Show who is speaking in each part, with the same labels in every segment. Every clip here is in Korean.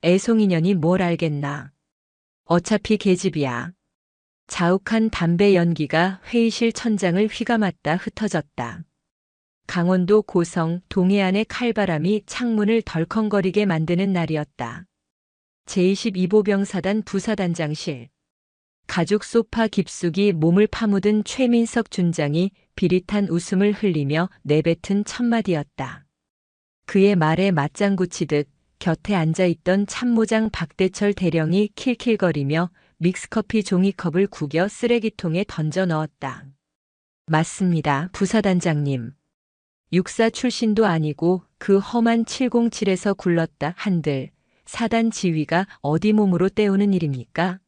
Speaker 1: 애송이년이 뭘 알겠나. 어차피 계집이야. 자욱한 담배 연기가 회의실 천장을 휘감았다 흩어졌다. 강원도 고성 동해안의 칼바람이 창문을 덜컹거리게 만드는 날이었다. 제22보병사단 부사단장실. 가죽 소파 깊숙이 몸을 파묻은 최민석 준장이 비릿한 웃음을 흘리며 내뱉은 첫마디였다. 그의 말에 맞장구 치듯 곁에 앉아있던 참모장 박대철 대령이 킬킬거리며 믹스커피 종이컵을 구겨 쓰레기통에 던져 넣었다. 맞습니다, 부사단장님. 육사 출신도 아니고 그 험한 707에서 굴렀다 한들 사단 지휘가 어디 몸으로 때우는 일입니까?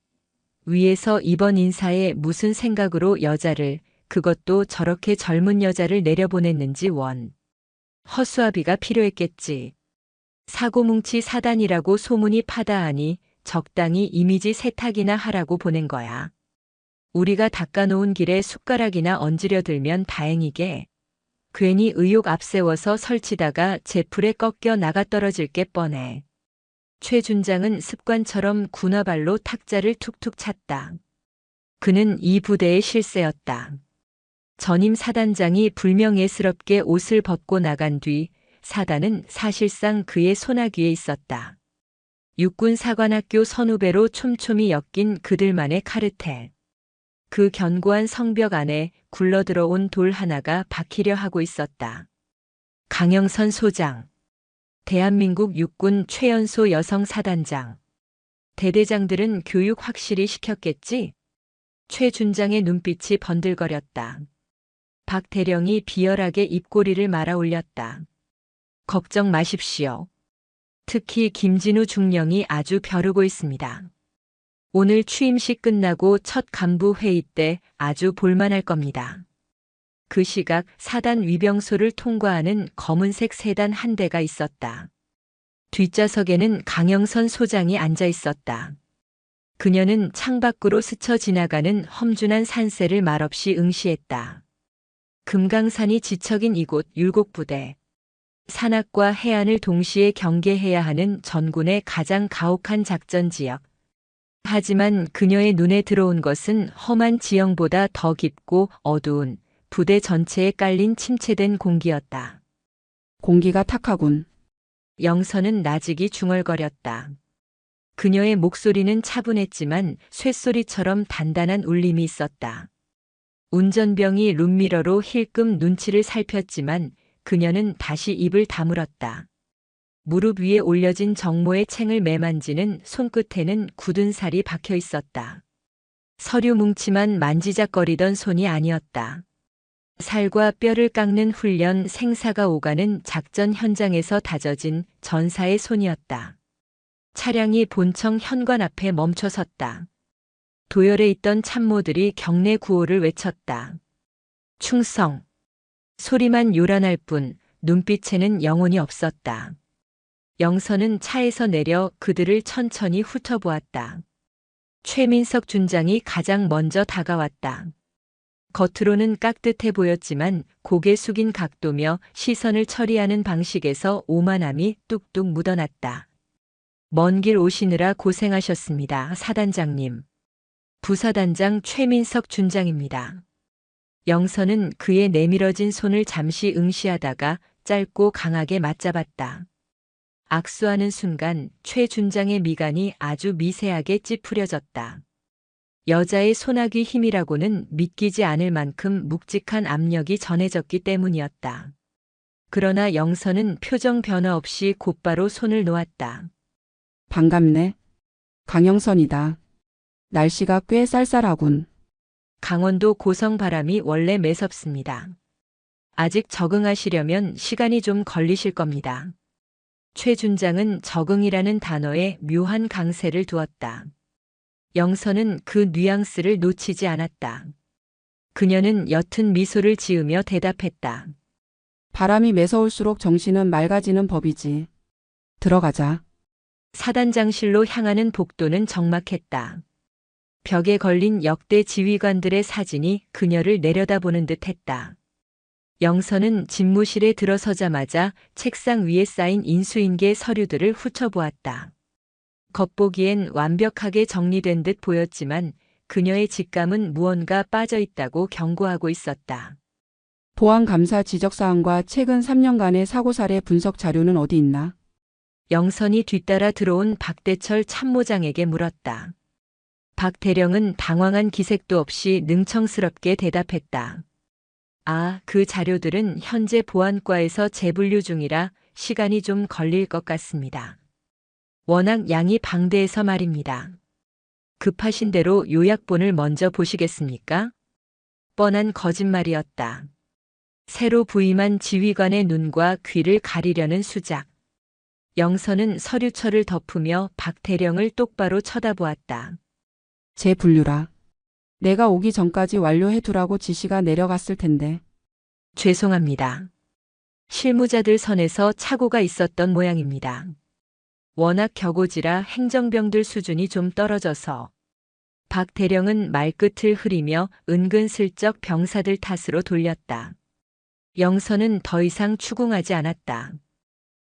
Speaker 1: 위에서 이번 인사에 무슨 생각으로 여자를, 그것도 저렇게 젊은 여자를 내려보냈는지 원. 허수아비가 필요했겠지. 사고뭉치 사단이라고 소문이 파다하니 적당히 이미지 세탁이나 하라고 보낸 거야. 우리가 닦아놓은 길에 숟가락이나 얹으려 들면 다행이게. 괜히 의욕 앞세워서 설치다가 제풀에 꺾여 나가떨어질 게 뻔해. 최 준장은 습관처럼 군화발로 탁자를 툭툭 찼다. 그는 이 부대의 실세였다. 전임 사단장이 불명예스럽게 옷을 벗고 나간 뒤 사단은 사실상 그의 손아귀에 있었다. 육군 사관학교 선후배로 촘촘히 엮인 그들만의 카르텔. 그 견고한 성벽 안에 굴러들어온 돌 하나가 박히려 하고 있었다. 강영선 소장. 대한민국 육군 최연소 여성 사단장. 대대장들은 교육 확실히 시켰겠지? 최 준장의 눈빛이 번들거렸다. 박 대령이 비열하게 입꼬리를 말아 올렸다. 걱정 마십시오. 특히 김진우 중령이 아주 벼르고 있습니다. 오늘 취임식 끝나고 첫 간부 회의 때 아주 볼만할 겁니다. 그 시각 사단 위병소를 통과하는 검은색 세단 한 대가 있었다. 뒷좌석에는 강영선 소장이 앉아 있었다. 그녀는 창밖으로 스쳐 지나가는 험준한 산세를 말없이 응시했다. 금강산이 지척인 이곳 율곡부대. 산악과 해안을 동시에 경계해야 하는 전군의 가장 가혹한 작전 지역. 하지만 그녀의 눈에 들어온 것은 험한 지형보다 더 깊고 어두운 부대 전체에 깔린 침체된 공기였다.
Speaker 2: 공기가 탁하군.
Speaker 1: 영선은 나직이 중얼거렸다. 그녀의 목소리는 차분했지만 쇳소리처럼 단단한 울림이 있었다. 운전병이 룸미러로 힐끔 눈치를 살폈지만 그녀는 다시 입을 다물었다. 무릎 위에 올려진 정모의 챙을 매만지는 손끝에는 굳은 살이 박혀 있었다. 서류 뭉치만 만지작거리던 손이 아니었다. 살과 뼈를 깎는 훈련 생사가 오가는 작전 현장에서 다져진 전사의 손이었다. 차량이 본청 현관 앞에 멈춰섰다. 도열에 있던 참모들이 경례 구호를 외쳤다. 충성. 소리만 요란할 뿐 눈빛에는 영혼이 없었다. 영선은 차에서 내려 그들을 천천히 훑어보았다. 최민석 준장이 가장 먼저 다가왔다. 겉으로는 깍듯해 보였지만 고개 숙인 각도며 시선을 처리하는 방식에서 오만함이 뚝뚝 묻어났다. 먼 길 오시느라 고생하셨습니다, 사단장님. 부사단장 최민석 준장입니다. 영선은 그의 내밀어진 손을 잠시 응시하다가 짧고 강하게 맞잡았다. 악수하는 순간 최 준장의 미간이 아주 미세하게 찌푸려졌다. 여자의 손아귀 힘이라고는 믿기지 않을 만큼 묵직한 압력이 전해졌기 때문이었다. 그러나 영선은 표정 변화 없이 곧바로 손을 놓았다.
Speaker 2: 반갑네. 강영선이다. 날씨가 꽤 쌀쌀하군.
Speaker 1: 강원도 고성 바람이 원래 매섭습니다. 아직 적응하시려면 시간이 좀 걸리실 겁니다. 최 준장은 적응이라는 단어에 묘한 강세를 두었다. 영선은 그 뉘앙스를 놓치지 않았다. 그녀는 옅은 미소를 지으며 대답했다.
Speaker 2: 바람이 매서울수록 정신은 맑아지는 법이지. 들어가자.
Speaker 1: 사단장실로 향하는 복도는 적막했다. 벽에 걸린 역대 지휘관들의 사진이 그녀를 내려다보는 듯했다. 영선은 집무실에 들어서자마자 책상 위에 쌓인 인수인계 서류들을 훑어보았다. 겉보기엔 완벽하게 정리된 듯 보였지만 그녀의 직감은 무언가 빠져 있다고 경고하고 있었다.
Speaker 2: 보안감사 지적사항과 최근 3년간의 사고사례 분석 자료는 어디 있나?
Speaker 1: 영선이 뒤따라 들어온 박대철 참모장에게 물었다. 박 대령은 당황한 기색도 없이 능청스럽게 대답했다. 아, 그 자료들은 현재 보안과에서 재분류 중이라 시간이 좀 걸릴 것 같습니다. 워낙 양이 방대해서 말입니다. 급하신 대로 요약본을 먼저 보시겠습니까? 뻔한 거짓말이었다. 새로 부임한 지휘관의 눈과 귀를 가리려는 수작. 영선은 서류철을 덮으며 박 대령을 똑바로 쳐다보았다.
Speaker 2: 재분류라. 내가 오기 전까지 완료해두라고 지시가 내려갔을 텐데.
Speaker 1: 죄송합니다. 실무자들 선에서 착오가 있었던 모양입니다. 워낙 격오지라 행정병들 수준이 좀 떨어져서. 박 대령은 말끝을 흐리며 은근슬쩍 병사들 탓으로 돌렸다. 영선은 더 이상 추궁하지 않았다.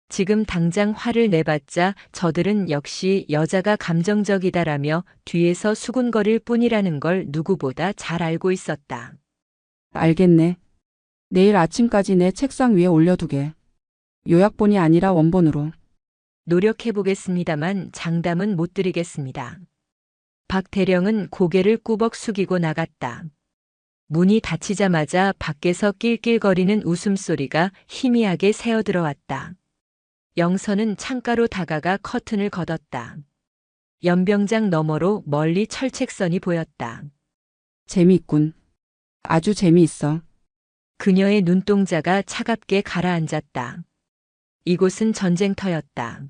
Speaker 1: 지금 당장 화를 내봤자 저들은 역시 여자가 감정적이다라며 뒤에서 수군거릴 뿐이라는 걸 누구보다 잘 알고 있었다.
Speaker 2: 알겠네. 내일 아침까지 내 책상 위에 올려두게. 요약본이 아니라 원본으로.
Speaker 1: 노력해보겠습니다만 장담은 못 드리겠습니다. 박 대령은 고개를 꾸벅 숙이고 나갔다. 문이 닫히자마자 밖에서 낄낄거리는 웃음소리가 희미하게 새어들어왔다. 영선은 창가로 다가가 커튼을 걷었다. 연병장 너머로 멀리 철책선이 보였다.
Speaker 2: 재미있군. 아주 재미있어.
Speaker 1: 그녀의 눈동자가 차갑게 가라앉았다. 이곳은 전쟁터였다.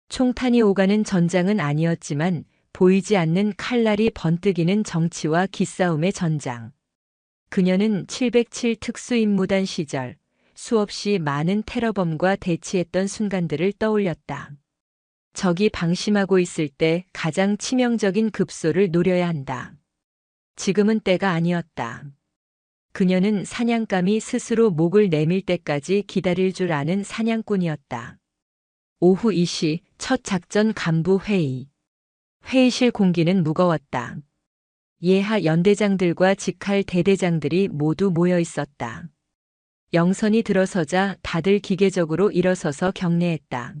Speaker 1: 총탄이 오가는 전장은 아니었지만 보이지 않는 칼날이 번뜩이는 정치와 기싸움의 전장. 그녀는 707 특수임무단 시절 수없이 많은 테러범과 대치했던 순간들을 떠올렸다. 적이 방심하고 있을 때 가장 치명적인 급소를 노려야 한다. 지금은 때가 아니었다. 그녀는 사냥감이 스스로 목을 내밀 때까지 기다릴 줄 아는 사냥꾼이었다. 오후 2시 첫 작전 간부 회의. 회의실 공기는 무거웠다. 예하 연대장들과 직할 대대장들이 모두 모여 있었다. 영선이 들어서자 다들 기계적으로 일어서서 격례했다.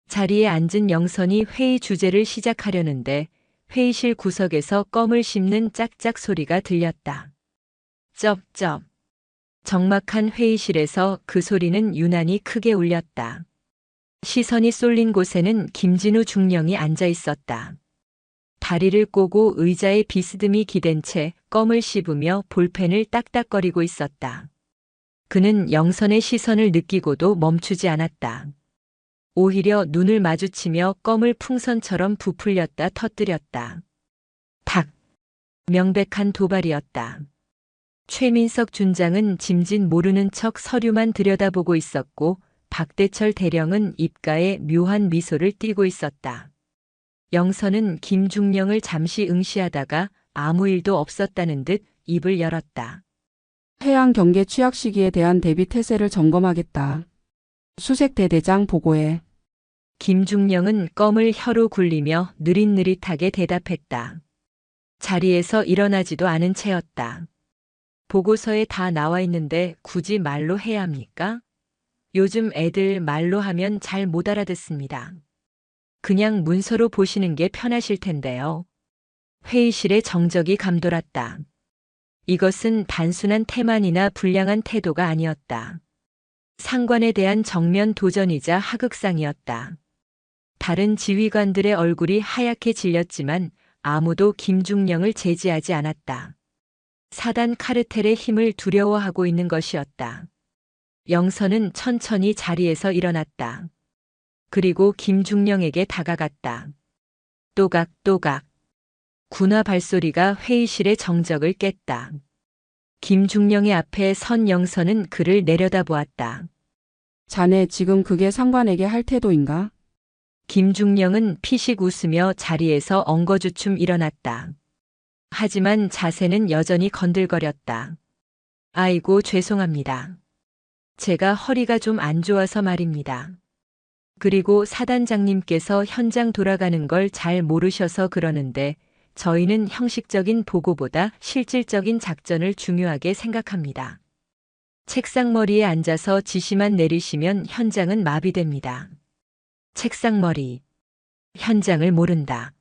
Speaker 1: 자리에 앉은 영선이 회의 주제를 시작하려는데 회의실 구석에서 껌을 씹는 짝짝 소리가 들렸다. 쩝쩝. 적막한 회의실에서 그 소리는 유난히 크게 울렸다. 시선이 쏠린 곳에는 김진우 중령이 앉아 있었다. 다리를 꼬고 의자에 비스듬히 기댄 채 껌을 씹으며 볼펜을 딱딱거리고 있었다. 그는 영선의 시선을 느끼고도 멈추지 않았다. 오히려 눈을 마주치며 껌을 풍선처럼 부풀렸다 터뜨렸다. 탁! 명백한 도발이었다. 최민석 준장은 짐짓 모르는 척 서류만 들여다보고 있었고 박대철 대령은 입가에 묘한 미소를 띠고 있었다. 영선은 김중령을 잠시 응시하다가 아무 일도 없었다는 듯 입을 열었다.
Speaker 2: 해양 경계 취약 시기에 대한 대비 태세를 점검하겠다. 수색 대대장 보고해.
Speaker 1: 김중령은 껌을 혀로 굴리며 느릿느릿하게 대답했다. 자리에서 일어나지도 않은 채였다. 보고서에 다 나와 있는데 굳이 말로 해야 합니까? 요즘 애들 말로 하면 잘 못 알아듣습니다. 그냥 문서로 보시는 게 편하실 텐데요. 회의실의 정적이 감돌았다. 이것은 단순한 태만이나 불량한 태도가 아니었다. 상관에 대한 정면 도전이자 하극상이었다. 다른 지휘관들의 얼굴이 하얗게 질렸지만 아무도 김중령을 제지하지 않았다. 사단 카르텔의 힘을 두려워하고 있는 것이었다. 영선은 천천히 자리에서 일어났다. 그리고 김중령에게 다가갔다. 또각또각. 군화 발소리가 회의실의 정적을 깼다. 김중령의 앞에 선 영선은 그를 내려다보았다.
Speaker 2: 자네 지금 그게 상관에게 할 태도인가?
Speaker 1: 김중령은 피식 웃으며 자리에서 엉거주춤 일어났다. 하지만 자세는 여전히 건들거렸다. 아이고 죄송합니다. 제가 허리가 좀 안 좋아서 말입니다. 그리고 사단장님께서 현장 돌아가는 걸 잘 모르셔서 그러는데 저희는 형식적인 보고보다 실질적인 작전을 중요하게 생각합니다. 책상머리에 앉아서 지시만 내리시면 현장은 마비됩니다. 책상머리. 현장을 모른다.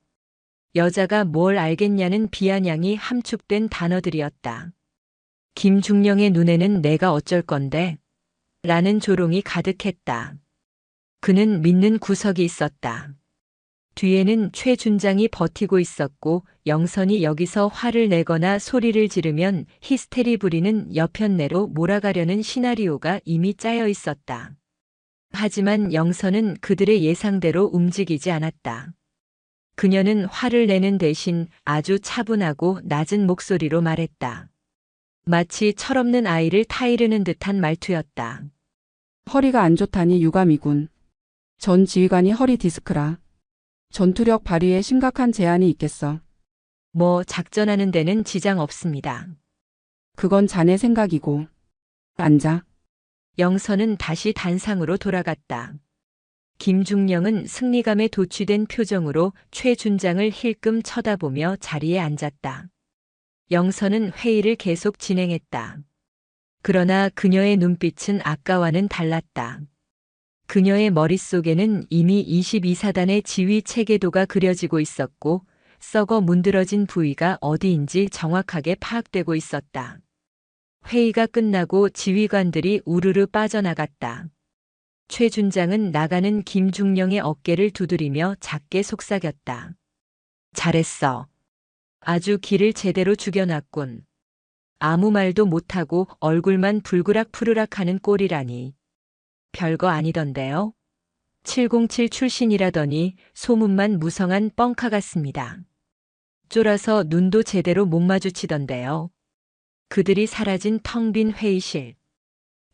Speaker 1: 여자가 뭘 알겠냐는 비아냥이 함축된 단어들이었다. 김중령의 눈에는 내가 어쩔 건데? 라는 조롱이 가득했다. 그는 믿는 구석이 있었다. 뒤에는 최 준장이 버티고 있었고 영선이 여기서 화를 내거나 소리를 지르면 히스테리 부리는 여편네로 몰아가려는 시나리오가 이미 짜여 있었다. 하지만 영선은 그들의 예상대로 움직이지 않았다. 그녀는 화를 내는 대신 아주 차분하고 낮은 목소리로 말했다. 마치 철없는 아이를 타이르는 듯한 말투였다.
Speaker 2: 허리가 안 좋다니 유감이군. 전 지휘관이 허리 디스크라. 전투력 발휘에 심각한 제한이 있겠어.
Speaker 1: 뭐 작전하는 데는 지장 없습니다.
Speaker 2: 그건 자네 생각이고. 앉아.
Speaker 1: 영선은 다시 단상으로 돌아갔다. 김중령은 승리감에 도취된 표정으로 최 준장을 힐끔 쳐다보며 자리에 앉았다. 영선은 회의를 계속 진행했다. 그러나 그녀의 눈빛은 아까와는 달랐다. 그녀의 머릿속에는 이미 22사단의 지휘 체계도가 그려지고 있었고 썩어 문드러진 부위가 어디인지 정확하게 파악되고 있었다. 회의가 끝나고 지휘관들이 우르르 빠져나갔다. 최 준장은 나가는 김중령의 어깨를 두드리며 작게 속삭였다. 잘했어. 아주 기를 제대로 죽여놨군. 아무 말도 못하고 얼굴만 불그락푸르락하는 꼴이라니. 별거 아니던데요. 707 출신이라더니 소문만 무성한 뻥카 같습니다. 쫄아서 눈도 제대로 못 마주치던데요. 그들이 사라진 텅 빈 회의실.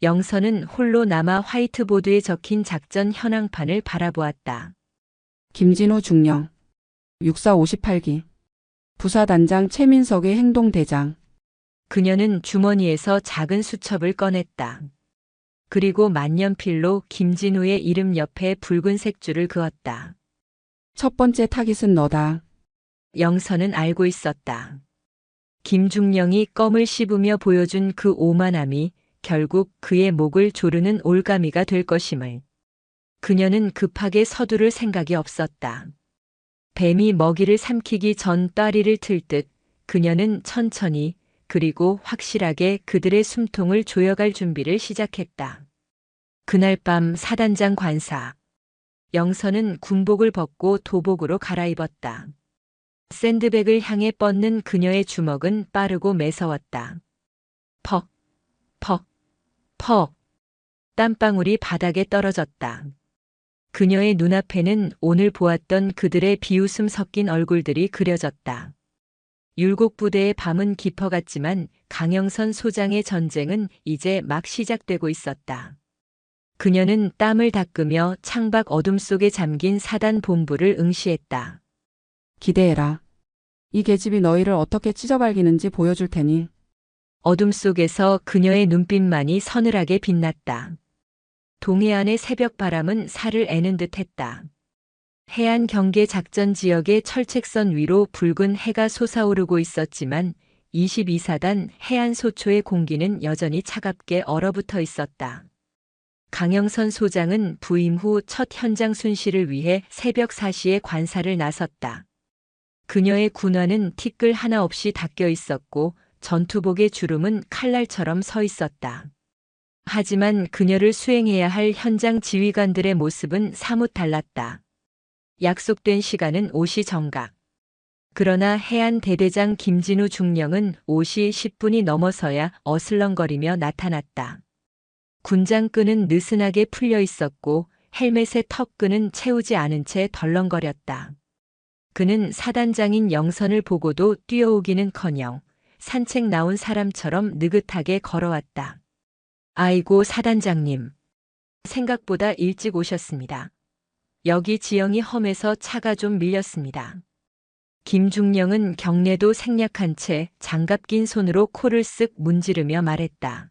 Speaker 1: 영선은 홀로 남아 화이트보드에 적힌 작전 현황판을 바라보았다.
Speaker 2: 김진호 중령. 육사 58기. 부사단장 최민석의 행동대장.
Speaker 1: 그녀는 주머니에서 작은 수첩을 꺼냈다. 그리고 만년필로 김진우의 이름 옆에 붉은색 줄을 그었다.
Speaker 2: 첫 번째 타깃은 너다.
Speaker 1: 영선은 알고 있었다. 김중령이 껌을 씹으며 보여준 그 오만함이 결국 그의 목을 조르는 올가미가 될 것임을. 그녀는 급하게 서두를 생각이 없었다. 뱀이 먹이를 삼키기 전 따리를 틀 듯 그녀는 천천히 그리고 확실하게 그들의 숨통을 조여갈 준비를 시작했다. 그날 밤 사단장 관사. 영선은 군복을 벗고 도복으로 갈아입었다. 샌드백을 향해 뻗는 그녀의 주먹은 빠르고 매서웠다. 퍽, 퍽, 퍽. 땀방울이 바닥에 떨어졌다. 그녀의 눈앞에는 오늘 보았던 그들의 비웃음 섞인 얼굴들이 그려졌다. 율곡부대의 밤은 깊어갔지만 강영선 소장의 전쟁은 이제 막 시작되고 있었다. 그녀는 땀을 닦으며 창밖 어둠 속에 잠긴 사단 본부를 응시했다.
Speaker 2: 기대해라. 이 계집이 너희를 어떻게 찢어발기는지 보여줄 테니.
Speaker 1: 어둠 속에서 그녀의 눈빛만이 서늘하게 빛났다. 동해안의 새벽 바람은 살을 애는 듯했다. 해안 경계 작전 지역의 철책선 위로 붉은 해가 솟아오르고 있었지만 22사단 해안 소초의 공기는 여전히 차갑게 얼어붙어 있었다. 강영선 소장은 부임 후 첫 현장 순시를 위해 새벽 4시에 관사를 나섰다. 그녀의 군화는 티끌 하나 없이 닦여 있었고 전투복의 주름은 칼날처럼 서 있었다. 하지만 그녀를 수행해야 할 현장 지휘관들의 모습은 사뭇 달랐다. 약속된 시간은 5시 정각. 그러나 해안 대대장 김진우 중령은 5시 10분이 넘어서야 어슬렁거리며 나타났다. 군장끈은 느슨하게 풀려 있었고 헬멧의 턱끈은 채우지 않은 채 덜렁거렸다. 그는 사단장인 영선을 보고도 뛰어오기는커녕 산책 나온 사람처럼 느긋하게 걸어왔다. 아이고 사단장님. 생각보다 일찍 오셨습니다. 여기 지형이 험해서 차가 좀 밀렸습니다. 김중령은 경례도 생략한 채 장갑 낀 손으로 코를 쓱 문지르며 말했다.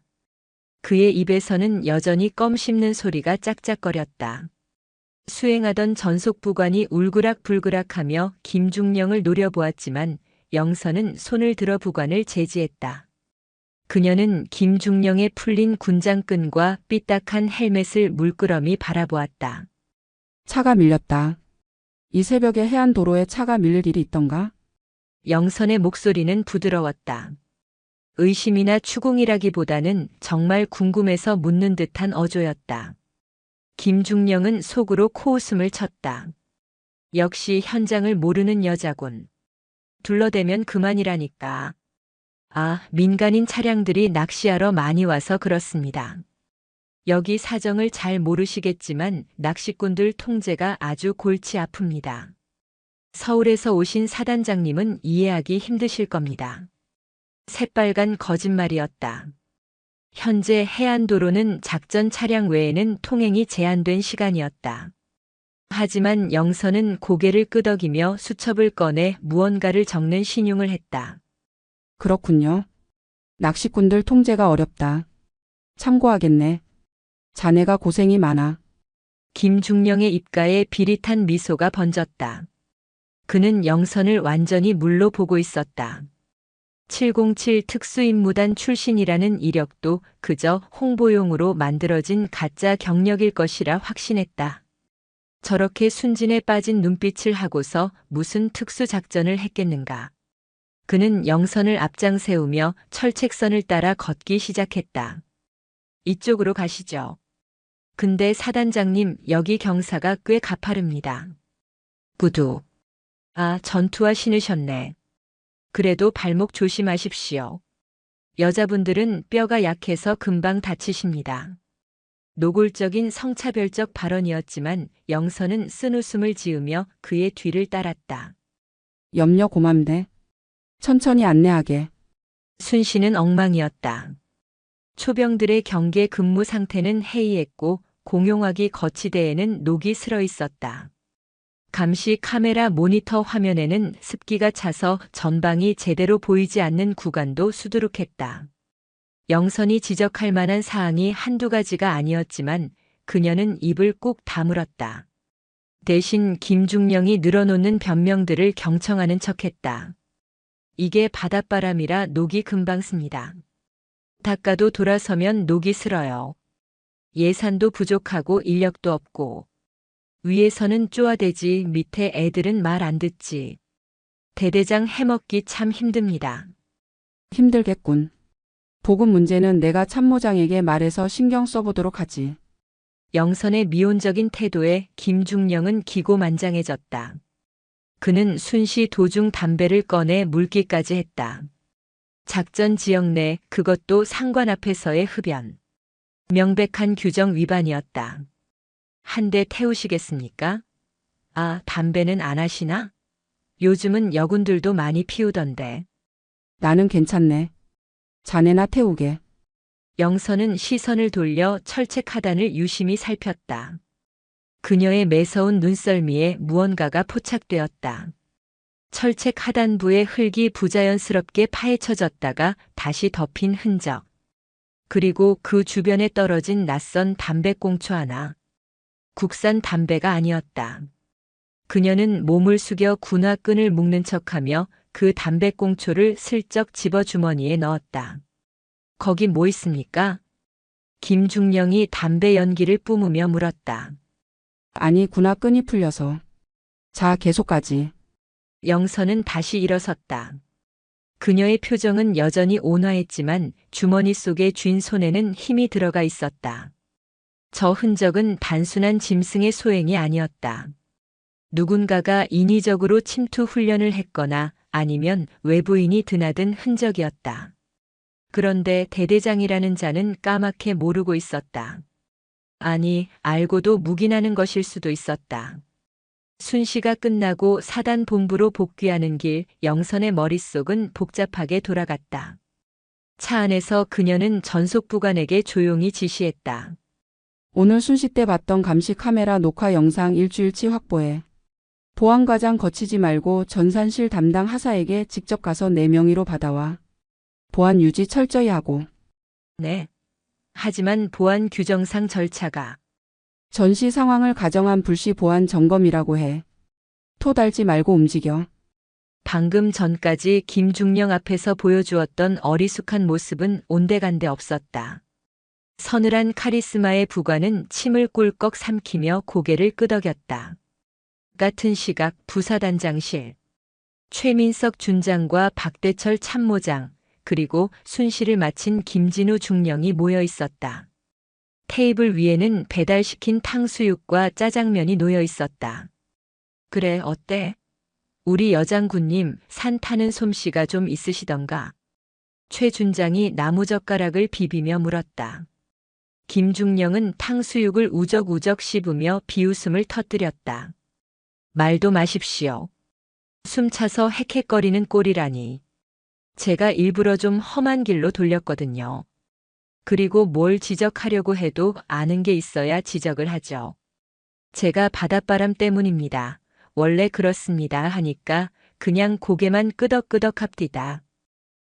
Speaker 1: 그의 입에서는 여전히 껌 씹는 소리가 짝짝거렸다. 수행하던 전속부관이 울그락불그락하며 김중령을 노려보았지만 영선은 손을 들어 부관을 제지했다. 그녀는 김중령의 풀린 군장끈과 삐딱한 헬멧을 물끄러미 바라보았다.
Speaker 2: 차가 밀렸다. 이 새벽에 해안도로에 차가 밀릴 일이 있던가?
Speaker 1: 영선의 목소리는 부드러웠다. 의심이나 추궁이라기보다는 정말 궁금해서 묻는 듯한 어조였다. 김중령은 속으로 코웃음을 쳤다. 역시 현장을 모르는 여자군. 둘러대면 그만이라니까. 아, 민간인 차량들이 낚시하러 많이 와서 그렇습니다. 여기 사정을 잘 모르시겠지만 낚시꾼들 통제가 아주 골치 아픕니다. 서울에서 오신 사단장님은 이해하기 힘드실 겁니다. 새빨간 거짓말이었다. 현재 해안도로는 작전 차량 외에는 통행이 제한된 시간이었다. 하지만 영선은 고개를 끄덕이며 수첩을 꺼내 무언가를 적는 신용을 했다.
Speaker 2: 그렇군요. 낚시꾼들 통제가 어렵다. 참고하겠네. 자네가 고생이 많아.
Speaker 1: 김중령의 입가에 비릿한 미소가 번졌다. 그는 영선을 완전히 물로 보고 있었다. 707 특수임무단 출신이라는 이력도 그저 홍보용으로 만들어진 가짜 경력일 것이라 확신했다. 저렇게 순진에 빠진 눈빛을 하고서 무슨 특수작전을 했겠는가. 그는 영선을 앞장 세우며 철책선을 따라 걷기 시작했다. 이쪽으로 가시죠. 근데 사단장님, 여기 경사가 꽤 가파릅니다. 구두. 아, 전투화 신으셨네. 그래도 발목 조심하십시오. 여자분들은 뼈가 약해서 금방 다치십니다. 노골적인 성차별적 발언이었지만 영선은 쓴웃음을 지으며 그의 뒤를 따랐다.
Speaker 2: 염려 고맙네. 천천히 안내하게.
Speaker 1: 순시는 엉망이었다. 초병들의 경계 근무 상태는 해이했고 공용화기 거치대에는 녹이 슬어 있었다. 감시 카메라 모니터 화면에는 습기가 차서 전방이 제대로 보이지 않는 구간도 수두룩했다. 영선이 지적할 만한 사항이 한두 가지가 아니었지만 그녀는 입을 꾹 다물었다. 대신 김중령이 늘어놓는 변명들을 경청하는 척했다. 이게 바닷바람이라 녹이 금방 씁니다. 닦아도 돌아서면 녹이 슬어요. 예산도 부족하고 인력도 없고. 위에서는 쪼아대지 밑에 애들은 말 안 듣지. 대대장 해먹기 참 힘듭니다.
Speaker 2: 힘들겠군. 보급 문제는 내가 참모장에게 말해서 신경 써보도록 하지.
Speaker 1: 영선의 미온적인 태도에 김중령은 기고만장해졌다. 그는 순시 도중 담배를 꺼내 물기까지 했다. 작전 지역 내 그것도 상관 앞에서의 흡연. 명백한 규정 위반이었다. 한 대 태우시겠습니까? 아, 담배는 안 하시나? 요즘은 여군들도 많이 피우던데.
Speaker 2: 나는 괜찮네. 자네나 태우게.
Speaker 1: 영선은 시선을 돌려 철책 하단을 유심히 살폈다. 그녀의 매서운 눈썰미에 무언가가 포착되었다. 철책 하단부의 흙이 부자연스럽게 파헤쳐졌다가 다시 덮인 흔적. 그리고 그 주변에 떨어진 낯선 담배꽁초 하나. 국산 담배가 아니었다. 그녀는 몸을 숙여 군화끈을 묶는 척하며 그 담배꽁초를 슬쩍 집어 주머니에 넣었다. 거기 뭐 있습니까? 김중령이 담배 연기를 뿜으며 물었다.
Speaker 2: 아니, 군화 끈이 풀려서. 자, 계속 가지.
Speaker 1: 영선은 다시 일어섰다. 그녀의 표정은 여전히 온화했지만 주머니 속에 쥔 손에는 힘이 들어가 있었다. 저 흔적은 단순한 짐승의 소행이 아니었다. 누군가가 인위적으로 침투 훈련을 했거나 아니면 외부인이 드나든 흔적이었다. 그런데 대대장이라는 자는 까맣게 모르고 있었다. 아니, 알고도 묵인하는 것일 수도 있었다. 순시가 끝나고 사단 본부로 복귀하는 길 영선의 머릿속은 복잡하게 돌아갔다. 차 안에서 그녀는 전속부관에게 조용히 지시했다.
Speaker 2: 오늘 순시 때 봤던 감시 카메라 녹화 영상 일주일치 확보해. 보안과장 거치지 말고 전산실 담당 하사에게 직접 가서 내 명의로 받아와. 보안 유지 철저히 하고.
Speaker 1: 네. 하지만 보안 규정상 절차가
Speaker 2: 전시 상황을 가정한 불시 보안 점검이라고 해. 토 달지 말고 움직여.
Speaker 1: 방금 전까지 김중령 앞에서 보여주었던 어리숙한 모습은 온데간데 없었다. 서늘한 카리스마의 부관은 침을 꿀꺽 삼키며 고개를 끄덕였다. 같은 시각 부사단장실. 최민석 준장과 박대철 참모장, 그리고 순시를 마친 김진우 중령이 모여 있었다. 테이블 위에는 배달시킨 탕수육과 짜장면이 놓여 있었다. 그래, 어때? 우리 여장군님 산 타는 솜씨가 좀 있으시던가? 최 준장이 나무젓가락을 비비며 물었다. 김중령은 탕수육을 우적우적 씹으며 비웃음을 터뜨렸다. 말도 마십시오. 숨차서 헥헥거리는 꼴이라니. 제가 일부러 좀 험한 길로 돌렸거든요. 그리고 뭘 지적하려고 해도 아는 게 있어야 지적을 하죠. 제가 바닷바람 때문입니다. 원래 그렇습니다 하니까 그냥 고개만 끄덕끄덕 합디다.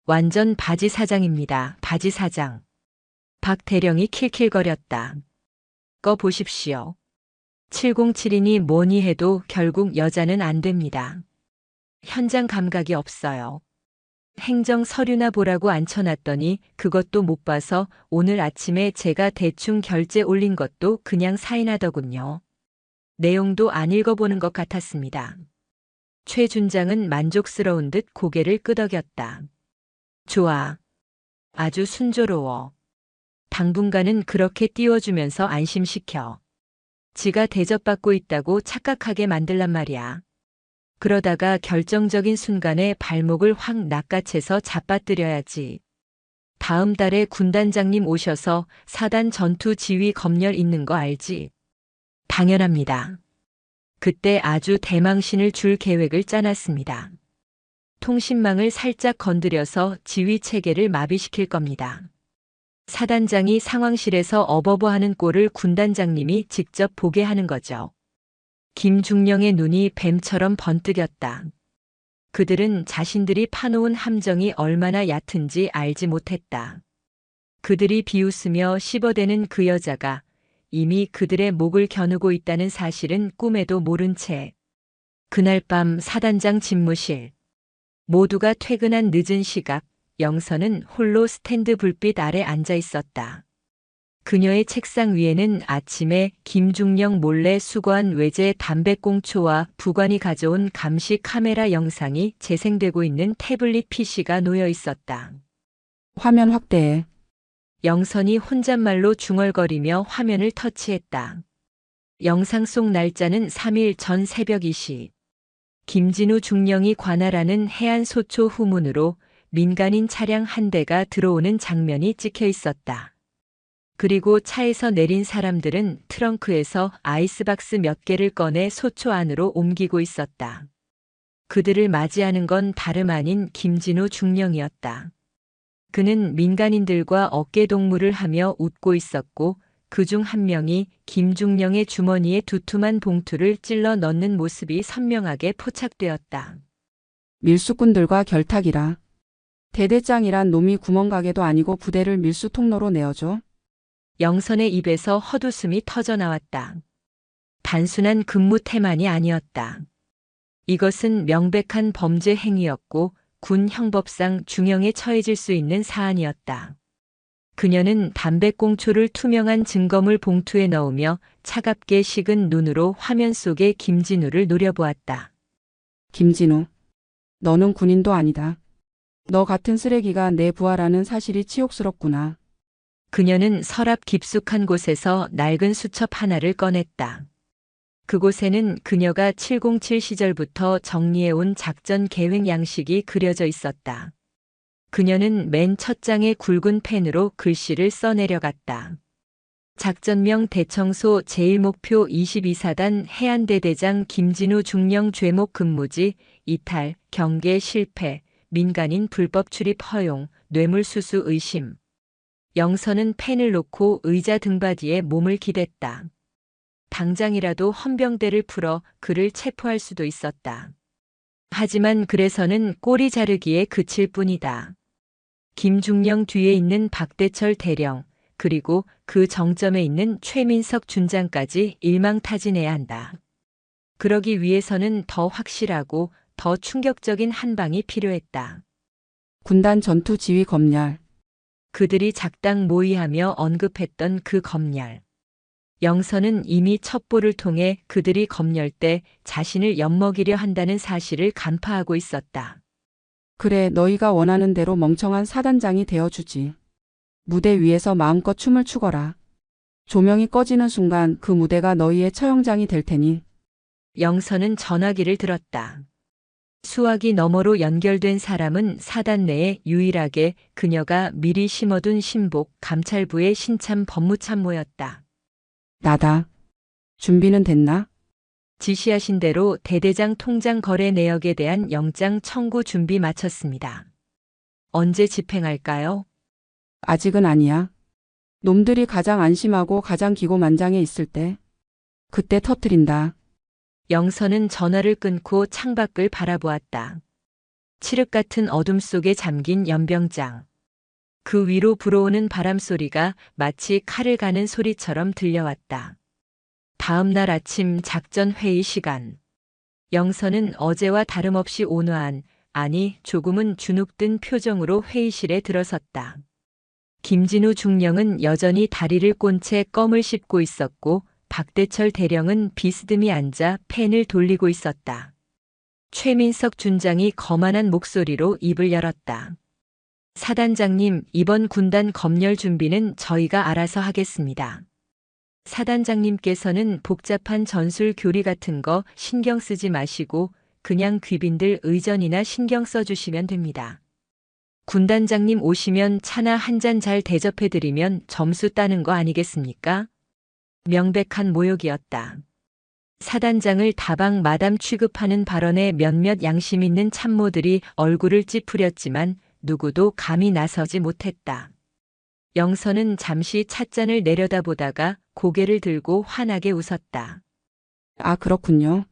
Speaker 1: 완전 바지 사장입니다. 바지 사장. 박 대령이 킬킬거렸다. 꺼 보십시오. 707이니 뭐니 해도 결국 여자는 안 됩니다. 현장 감각이 없어요. 행정 서류나 보라고 앉혀놨더니 그것도 못 봐서 오늘 아침에 제가 대충 결제 올린 것도 그냥 사인하더군요. 내용도 안 읽어보는 것 같았습니다. 최 준장은 만족스러운 듯 고개를 끄덕였다. 좋아. 아주 순조로워. 당분간은 그렇게 띄워주면서 안심시켜. 지가 대접받고 있다고 착각하게 만들란 말이야. 그러다가 결정적인 순간에 발목을 확 낚아채서 잡아뜨려야지. 다음 달에 군단장님 오셔서 사단 전투 지휘 검열 있는 거 알지? 당연합니다. 그때 아주 대망신을 줄 계획을 짜놨습니다. 통신망을 살짝 건드려서 지휘 체계를 마비시킬 겁니다. 사단장이 상황실에서 어버버하는 꼴을 군단장님이 직접 보게 하는 거죠. 김중령의 눈이 뱀처럼 번뜩였다. 그들은 자신들이 파놓은 함정이 얼마나 얕은지 알지 못했다. 그들이 비웃으며 씹어대는 그 여자가 이미 그들의 목을 겨누고 있다는 사실은 꿈에도 모른 채. 그날 밤 사단장 집무실. 모두가 퇴근한 늦은 시각, 영선은 홀로 스탠드 불빛 아래 앉아 있었다. 그녀의 책상 위에는 아침에 김중령 몰래 수거한 외제 담배꽁초와 부관이 가져온 감시 카메라 영상이 재생되고 있는 태블릿 PC가 놓여 있었다.
Speaker 2: 화면 확대해.
Speaker 1: 영선이 혼잣말로 중얼거리며 화면을 터치했다. 영상 속 날짜는 3일 전 새벽 2시. 김진우 중령이 관할하는 해안소초 후문으로 민간인 차량 한 대가 들어오는 장면이 찍혀 있었다. 그리고 차에서 내린 사람들은 트렁크에서 아이스박스 몇 개를 꺼내 소초 안으로 옮기고 있었다. 그들을 맞이하는 건 다름 아닌 김진우 중령이었다. 그는 민간인들과 어깨동무를 하며 웃고 있었고 그중 한 명이 김중령의 주머니에 두툼한 봉투를 찔러 넣는 모습이 선명하게 포착되었다.
Speaker 2: 밀수꾼들과 결탁이라. 대대장이란 놈이 구멍가게도 아니고 부대를 밀수 통로로 내어줘.
Speaker 1: 영선의 입에서 헛웃음이 터져나왔다. 단순한 근무 태만이 아니었다. 이것은 명백한 범죄 행위였고 군 형법상 중형에 처해질 수 있는 사안이었다. 그녀는 담배꽁초를 투명한 증거물 봉투에 넣으며 차갑게 식은 눈으로 화면 속의 김진우를 노려보았다.
Speaker 2: 김진우. 너는 군인도 아니다. 너 같은 쓰레기가 내 부하라는 사실이 치욕스럽구나.
Speaker 1: 그녀는 서랍 깊숙한 곳에서 낡은 수첩 하나를 꺼냈다. 그곳에는 그녀가 707 시절부터 정리해온 작전 계획 양식이 그려져 있었다. 그녀는 맨 첫 장에 굵은 펜으로 글씨를 써내려갔다. 작전명 대청소 제1목표 22사단 해안대대장 김진우 중령 죄목 근무지 이탈, 경계 실패, 민간인 불법 출입 허용, 뇌물수수 의심. 영선은 펜을 놓고 의자 등받이에 몸을 기댔다. 당장이라도 헌병대를 풀어 그를 체포할 수도 있었다. 하지만 그래서는 꼬리 자르기에 그칠 뿐이다. 김중령 뒤에 있는 박대철 대령, 그리고 그 정점에 있는 최민석 준장까지 일망타진해야 한다. 그러기 위해서는 더 확실하고 더 충격적인 한 방이 필요했다.
Speaker 2: 군단 전투 지휘 검열.
Speaker 1: 그들이 작당 모의하며 언급했던 그 검열. 영선은 이미 첩보를 통해 그들이 검열 때 자신을 엿먹이려 한다는 사실을 간파하고 있었다.
Speaker 2: 그래, 너희가 원하는 대로 멍청한 사단장이 되어주지. 무대 위에서 마음껏 춤을 추거라. 조명이 꺼지는 순간 그 무대가 너희의 처형장이 될 테니.
Speaker 1: 영선은 전화기를 들었다. 수화기 너머로 연결된 사람은 사단 내에 유일하게 그녀가 미리 심어둔 신복 감찰부의 신참 법무참모였다.
Speaker 2: 나다. 준비는 됐나?
Speaker 1: 지시하신 대로 대대장 통장 거래 내역에 대한 영장 청구 준비 마쳤습니다. 언제 집행할까요?
Speaker 2: 아직은 아니야. 놈들이 가장 안심하고 가장 기고만장해 있을 때. 그때 터뜨린다.
Speaker 1: 영선은 전화를 끊고 창밖을 바라보았다. 칠흑 같은 어둠 속에 잠긴 연병장. 그 위로 불어오는 바람 소리가 마치 칼을 가는 소리처럼 들려왔다. 다음 날 아침 작전 회의 시간. 영선은 어제와 다름없이 온화한, 아니 조금은 주눅든 표정으로 회의실에 들어섰다. 김진우 중령은 여전히 다리를 꼰 채 껌을 씹고 있었고 박대철 대령은 비스듬히 앉아 펜을 돌리고 있었다. 최민석 준장이 거만한 목소리로 입을 열었다. 사단장님, 이번 군단 검열 준비는 저희가 알아서 하겠습니다. 사단장님께서는 복잡한 전술 교리 같은 거 신경 쓰지 마시고 그냥 귀빈들 의전이나 신경 써주시면 됩니다. 군단장님 오시면 차나 한 잔 잘 대접해드리면 점수 따는 거 아니겠습니까? 명백한 모욕이었다. 사단장을 다방 마담 취급하는 발언에 몇몇 양심 있는 참모들이 얼굴을 찌푸렸지만 누구도 감히 나서지 못했다. 영선은 잠시 찻잔을 내려다보다가 고개를 들고 환하게 웃었다.
Speaker 2: 아, 그렇군요.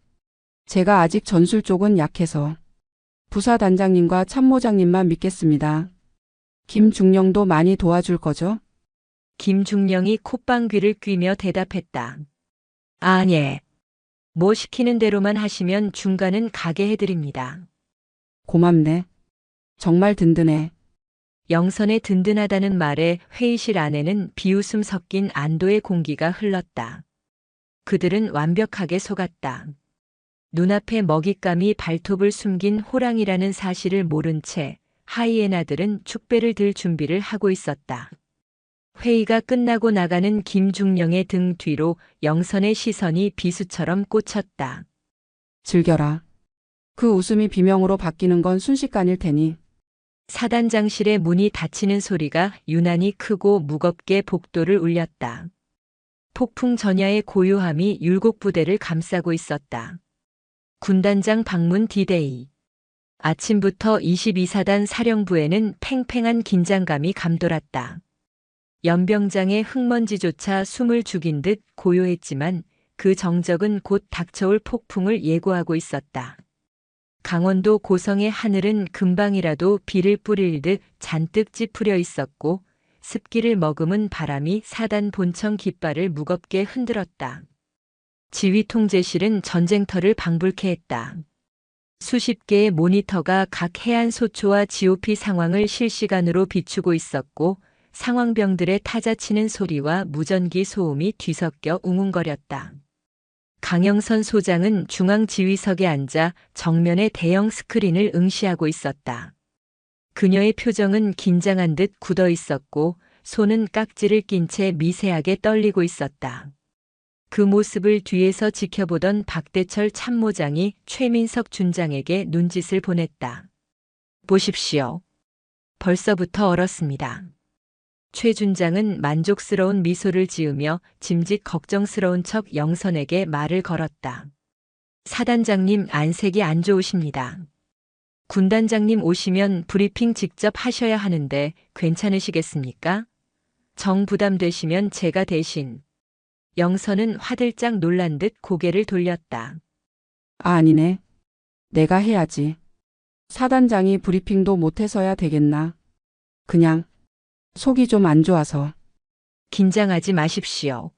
Speaker 2: 제가 아직 전술 쪽은 약해서. 부사단장님과 참모장님만 믿겠습니다. 김중령도 많이 도와줄 거죠?
Speaker 1: 김중령이 콧방귀를 뀌며 대답했다. 아, 예. 뭐 시키는 대로만 하시면 중간은 가게 해드립니다.
Speaker 2: 고맙네. 정말 든든해.
Speaker 1: 영선의 든든하다는 말에 회의실 안에는 비웃음 섞인 안도의 공기가 흘렀다. 그들은 완벽하게 속았다. 눈앞에 먹잇감이 발톱을 숨긴 호랑이라는 사실을 모른 채 하이에나들은 축배를 들 준비를 하고 있었다. 회의가 끝나고 나가는 김중령의 등 뒤로 영선의 시선이 비수처럼 꽂혔다.
Speaker 2: 즐겨라. 그 웃음이 비명으로 바뀌는 건 순식간일 테니.
Speaker 1: 사단장실의 문이 닫히는 소리가 유난히 크고 무겁게 복도를 울렸다. 폭풍 전야의 고요함이 율곡부대를 감싸고 있었다. 군단장 방문 디데이. 아침부터 22사단 사령부에는 팽팽한 긴장감이 감돌았다. 연병장의 흙먼지조차 숨을 죽인 듯 고요했지만 그 정적은 곧 닥쳐올 폭풍을 예고하고 있었다. 강원도 고성의 하늘은 금방이라도 비를 뿌릴 듯 잔뜩 찌푸려 있었고 습기를 머금은 바람이 사단 본청 깃발을 무겁게 흔들었다. 지휘 통제실은 전쟁터를 방불케 했다. 수십 개의 모니터가 각 해안 소초와 GOP 상황을 실시간으로 비추고 있었고 상황병들의 타자치는 소리와 무전기 소음이 뒤섞여 웅웅거렸다. 강영선 소장은 중앙지휘석에 앉아 정면의 대형 스크린을 응시하고 있었다. 그녀의 표정은 긴장한 듯 굳어 있었고 손은 깍지를 낀 채 미세하게 떨리고 있었다. 그 모습을 뒤에서 지켜보던 박대철 참모장이 최민석 준장에게 눈짓을 보냈다. 보십시오. 벌써부터 얼었습니다. 최 준장은 만족스러운 미소를 지으며 짐짓 걱정스러운 척 영선에게 말을 걸었다. 사단장님 안색이 안 좋으십니다. 군단장님 오시면 브리핑 직접 하셔야 하는데 괜찮으시겠습니까? 정 부담되시면 제가 대신. 영선은 화들짝 놀란 듯 고개를 돌렸다.
Speaker 2: 아, 아니네. 내가 해야지. 사단장이 브리핑도 못해서야 되겠나. 그냥 속이 좀 안 좋아서.
Speaker 1: 긴장하지 마십시오.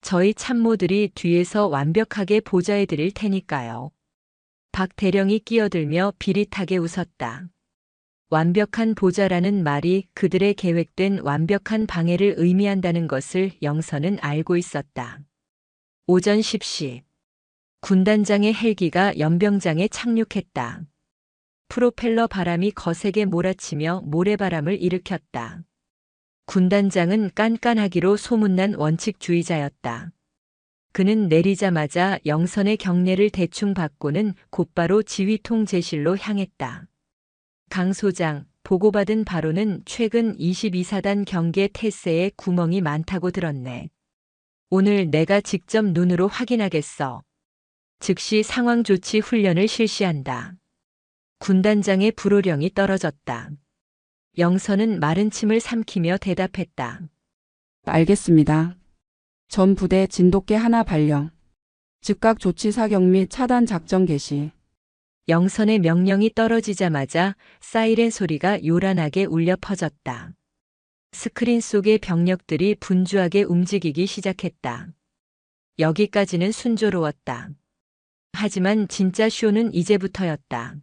Speaker 1: 저희 참모들이 뒤에서 완벽하게 보좌해 드릴 테니까요. 박 대령이 끼어들며 비릿하게 웃었다. 완벽한 보좌라는 말이 그들의 계획된 완벽한 방해를 의미한다는 것을 영선은 알고 있었다. 오전 10시. 군단장의 헬기가 연병장에 착륙했다. 프로펠러 바람이 거세게 몰아치며 모래바람을 일으켰다. 군단장은 깐깐하기로 소문난 원칙주의자였다. 그는 내리자마자 영선의 경례를 대충 받고는 곧바로 지휘통제실로 향했다. 강 소장, 보고받은 바로는 최근 22사단 경계 태세에 구멍이 많다고 들었네. 오늘 내가 직접 눈으로 확인하겠어. 즉시 상황조치 훈련을 실시한다. 군단장의 불호령이 떨어졌다. 영선은 마른 침을 삼키며 대답했다.
Speaker 2: 알겠습니다. 전 부대 진돗개 하나 발령. 즉각 조치 사격 및 차단 작전 개시.
Speaker 1: 영선의 명령이 떨어지자마자 사이렌 소리가 요란하게 울려 퍼졌다. 스크린 속의 병력들이 분주하게 움직이기 시작했다. 여기까지는 순조로웠다. 하지만 진짜 쇼는 이제부터였다.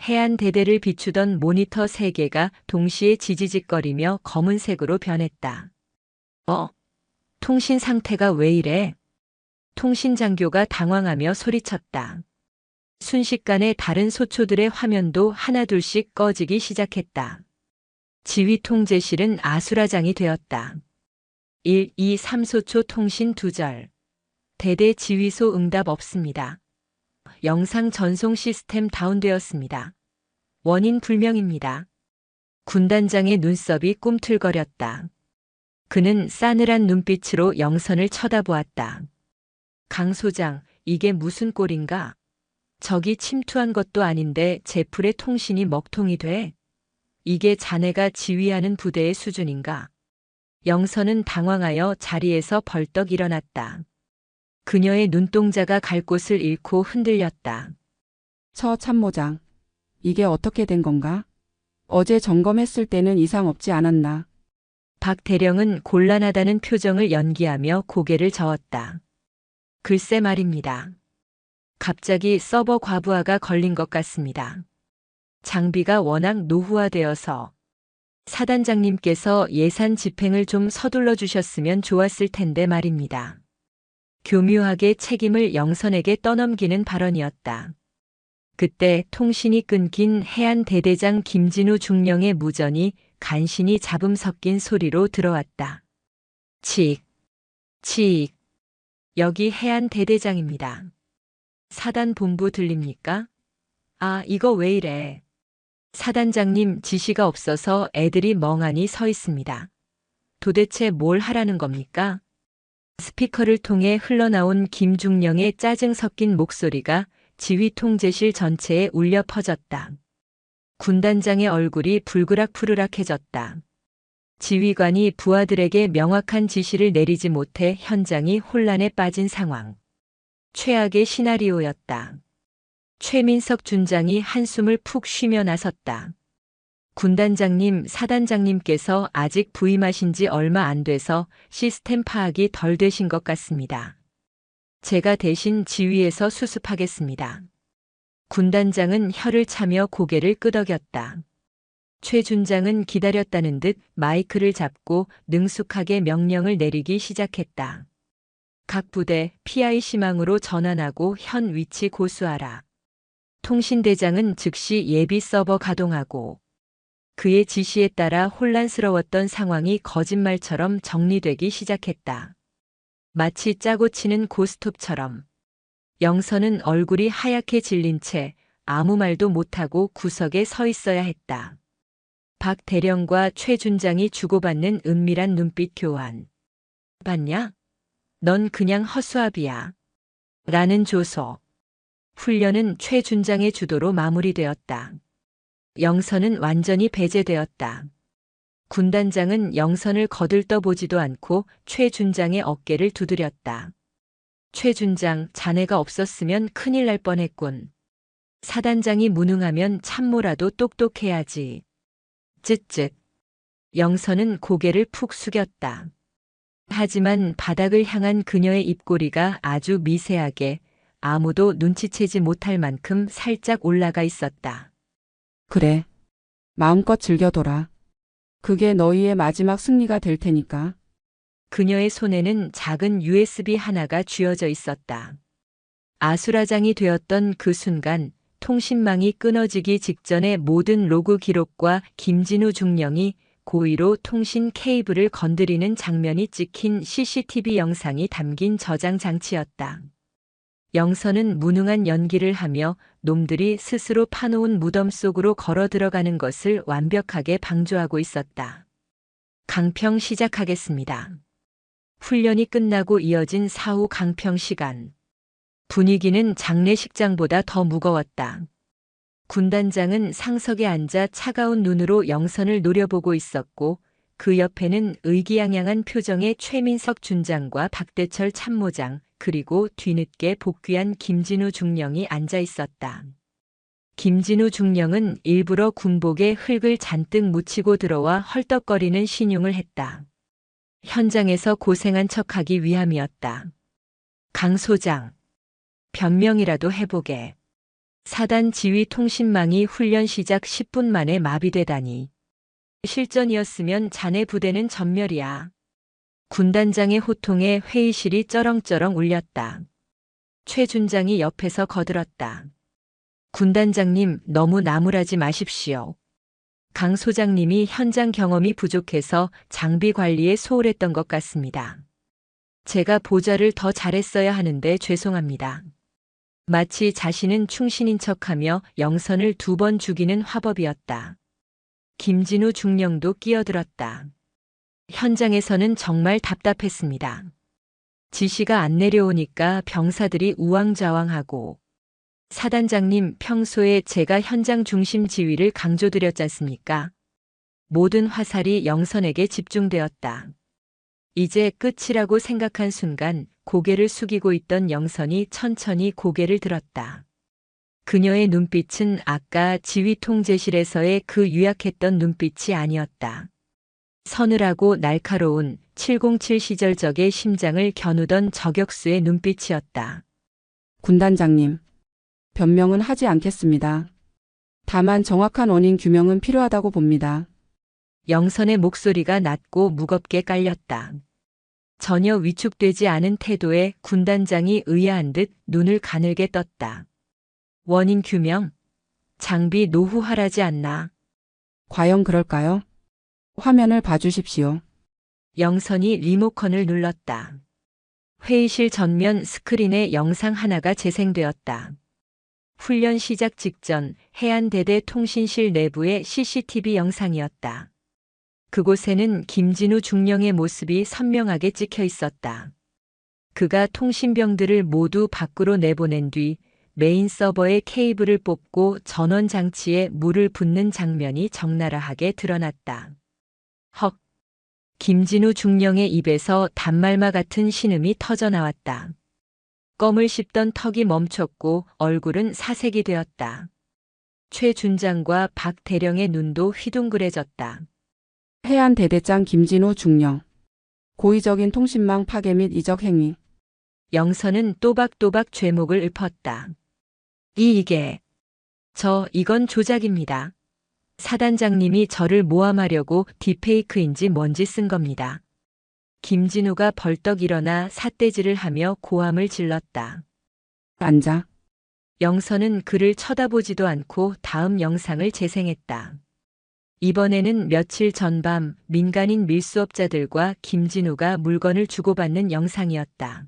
Speaker 1: 해안대대를 비추던 모니터 3개가 동시에 지지직거리며 검은색으로 변했다. 통신 상태가 왜 이래? 통신장교가 당황하며 소리쳤다. 순식간에 다른 소초들의 화면도 하나둘씩 꺼지기 시작했다. 지휘통제실은 아수라장이 되었다. 1, 2, 3소초 통신 두절. 대대 지휘소 응답 없습니다. 영상 전송 시스템 다운되었습니다. 원인 불명입니다. 군단장의 눈썹이 꿈틀거렸다. 그는 싸늘한 눈빛으로 영선을 쳐다보았다. 강 소장, 이게 무슨 꼴인가? 적이 침투한 것도 아닌데 제풀의 통신이 먹통이 돼? 이게 자네가 지휘하는 부대의 수준인가? 영선은 당황하여 자리에서 벌떡 일어났다. 그녀의 눈동자가 갈 곳을 잃고 흔들렸다.
Speaker 2: 처 참모장. 이게 어떻게 된 건가? 어제 점검했을 때는 이상 없지 않았나?
Speaker 1: 박 대령은 곤란하다는 표정을 연기하며 고개를 저었다. 글쎄 말입니다. 갑자기 서버 과부하가 걸린 것 같습니다. 장비가 워낙 노후화되어서 사단장님께서 예산 집행을 좀 서둘러 주셨으면 좋았을 텐데 말입니다. 교묘하게 책임을 영선에게 떠넘기는 발언이었다. 그때 통신이 끊긴 해안대대장 김진우 중령의 무전이 간신히 잡음 섞인 소리로 들어왔다. 칙, 칙. 여기 해안대대장입니다. 사단본부 들립니까? 아, 이거 왜 이래? 사단장님 지시가 없어서 애들이 멍하니 서 있습니다. 도대체 뭘 하라는 겁니까? 스피커를 통해 흘러나온 김중령의 짜증 섞인 목소리가 지휘통제실 전체에 울려 퍼졌다. 군단장의 얼굴이 불그락푸르락해졌다. 지휘관이 부하들에게 명확한 지시를 내리지 못해 현장이 혼란에 빠진 상황. 최악의 시나리오였다. 최민석 준장이 한숨을 푹 쉬며 나섰다. 군단장님, 사단장님께서 아직 부임하신 지 얼마 안 돼서 시스템 파악이 덜 되신 것 같습니다. 제가 대신 지휘에서 수습하겠습니다. 군단장은 혀를 차며 고개를 끄덕였다. 최 준장은 기다렸다는 듯 마이크를 잡고 능숙하게 명령을 내리기 시작했다. 각 부대 PIC망으로 전환하고 현 위치 고수하라. 통신대장은 즉시 예비 서버 가동하고 그의 지시에 따라 혼란스러웠던 상황이 거짓말처럼 정리되기 시작했다. 마치 짜고 치는 고스톱처럼. 영선은 얼굴이 하얗게 질린 채 아무 말도 못하고 구석에 서 있어야 했다. 박 대령과 최 준장이 주고받는 은밀한 눈빛 교환. 봤냐? 넌 그냥 허수아비야. 라는 조소. 훈련은 최 준장의 주도로 마무리되었다. 영선은 완전히 배제되었다. 군단장은 영선을 거들떠보지도 않고 최 준장의 어깨를 두드렸다. 최 준장, 자네가 없었으면 큰일 날 뻔했군. 사단장이 무능하면 참모라도 똑똑해야지. 쯧쯧. 영선은 고개를 푹 숙였다. 하지만 바닥을 향한 그녀의 입꼬리가 아주 미세하게 아무도 눈치채지 못할 만큼 살짝 올라가 있었다.
Speaker 2: 그래. 마음껏 즐겨둬라. 그게 너희의 마지막 승리가 될 테니까.
Speaker 1: 그녀의 손에는 작은 USB 하나가 쥐어져 있었다. 아수라장이 되었던 그 순간 통신망이 끊어지기 직전에 모든 로그 기록과 김진우 중령이 고의로 통신 케이블을 건드리는 장면이 찍힌 CCTV 영상이 담긴 저장 장치였다. 영선은 무능한 연기를 하며 놈들이 스스로 파놓은 무덤 속으로 걸어 들어가는 것을 완벽하게 방조하고 있었다. 강평 시작하겠습니다. 훈련이 끝나고 이어진 사후 강평 시간. 분위기는 장례식장보다 더 무거웠다. 군단장은 상석에 앉아 차가운 눈으로 영선을 노려보고 있었고 그 옆에는 의기양양한 표정의 최민석 준장과 박대철 참모장 그리고 뒤늦게 복귀한 김진우 중령이 앉아 있었다. 김진우 중령은 일부러 군복에 흙을 잔뜩 묻히고 들어와 헐떡거리는 신용을 했다. 현장에서 고생한 척하기 위함이었다. 강 소장, 변명이라도 해보게. 사단 지휘 통신망이 훈련 시작 10분 만에 마비되다니. 실전이었으면 자네 부대는 전멸이야. 군단장의 호통에 회의실이 쩌렁쩌렁 울렸다. 최 준장이 옆에서 거들었다. 군단장님, 너무 나무라지 마십시오. 강 소장님이 현장 경험이 부족해서 장비 관리에 소홀했던 것 같습니다. 제가 보좌를 더 잘했어야 하는데 죄송합니다. 마치 자신은 충신인 척하며 영선을 2번 죽이는 화법이었다. 김진우 중령도 끼어들었다. 현장에서는 정말 답답했습니다. 지시가 안 내려오니까 병사들이 우왕좌왕하고 사단장님, 평소에 제가 현장 중심 지휘를 강조드렸지 않습니까? 모든 화살이 영선에게 집중되었다. 이제 끝이라고 생각한 순간 고개를 숙이고 있던 영선이 천천히 고개를 들었다. 그녀의 눈빛은 아까 지휘 통제실에서의 그 유약했던 눈빛이 아니었다. 서늘하고 날카로운 707 시절 적의 심장을 겨누던 저격수의 눈빛이었다.
Speaker 2: 군단장님, 변명은 하지 않겠습니다. 다만 정확한 원인 규명은 필요하다고 봅니다.
Speaker 1: 영선의 목소리가 낮고 무겁게 깔렸다. 전혀 위축되지 않은 태도에 군단장이 의아한 듯 눈을 가늘게 떴다. 원인 규명? 장비 노후화라지 않나?
Speaker 2: 과연 그럴까요? 화면을 봐주십시오.
Speaker 1: 영선이 리모컨을 눌렀다. 회의실 전면 스크린에 영상 하나가 재생되었다. 훈련 시작 직전 해안대대 통신실 내부의 CCTV 영상이었다. 그곳에는 김진우 중령의 모습이 선명하게 찍혀 있었다. 그가 통신병들을 모두 밖으로 내보낸 뒤 메인 서버의 케이블을 뽑고 전원 장치에 물을 붓는 장면이 적나라하게 드러났다. 헉! 김진우 중령의 입에서 단말마 같은 신음이 터져나왔다. 껌을 씹던 턱이 멈췄고 얼굴은 사색이 되었다. 최 준장과 박 대령의 눈도 휘둥그레졌다.
Speaker 2: 해안 대대장 김진우 중령. 고의적인 통신망 파괴 및 이적 행위.
Speaker 1: 영선은 또박또박 죄목을 읊었다. 이게. 이건 조작입니다. 사단장님이 저를 모함하려고 딥페이크인지 뭔지 쓴 겁니다. 김진우가 벌떡 일어나 삿대질을 하며 고함을 질렀다.
Speaker 2: 앉아.
Speaker 1: 영선은 그를 쳐다보지도 않고 다음 영상을 재생했다. 이번에는 며칠 전밤 민간인 밀수업자들과 김진우가 물건을 주고받는 영상이었다.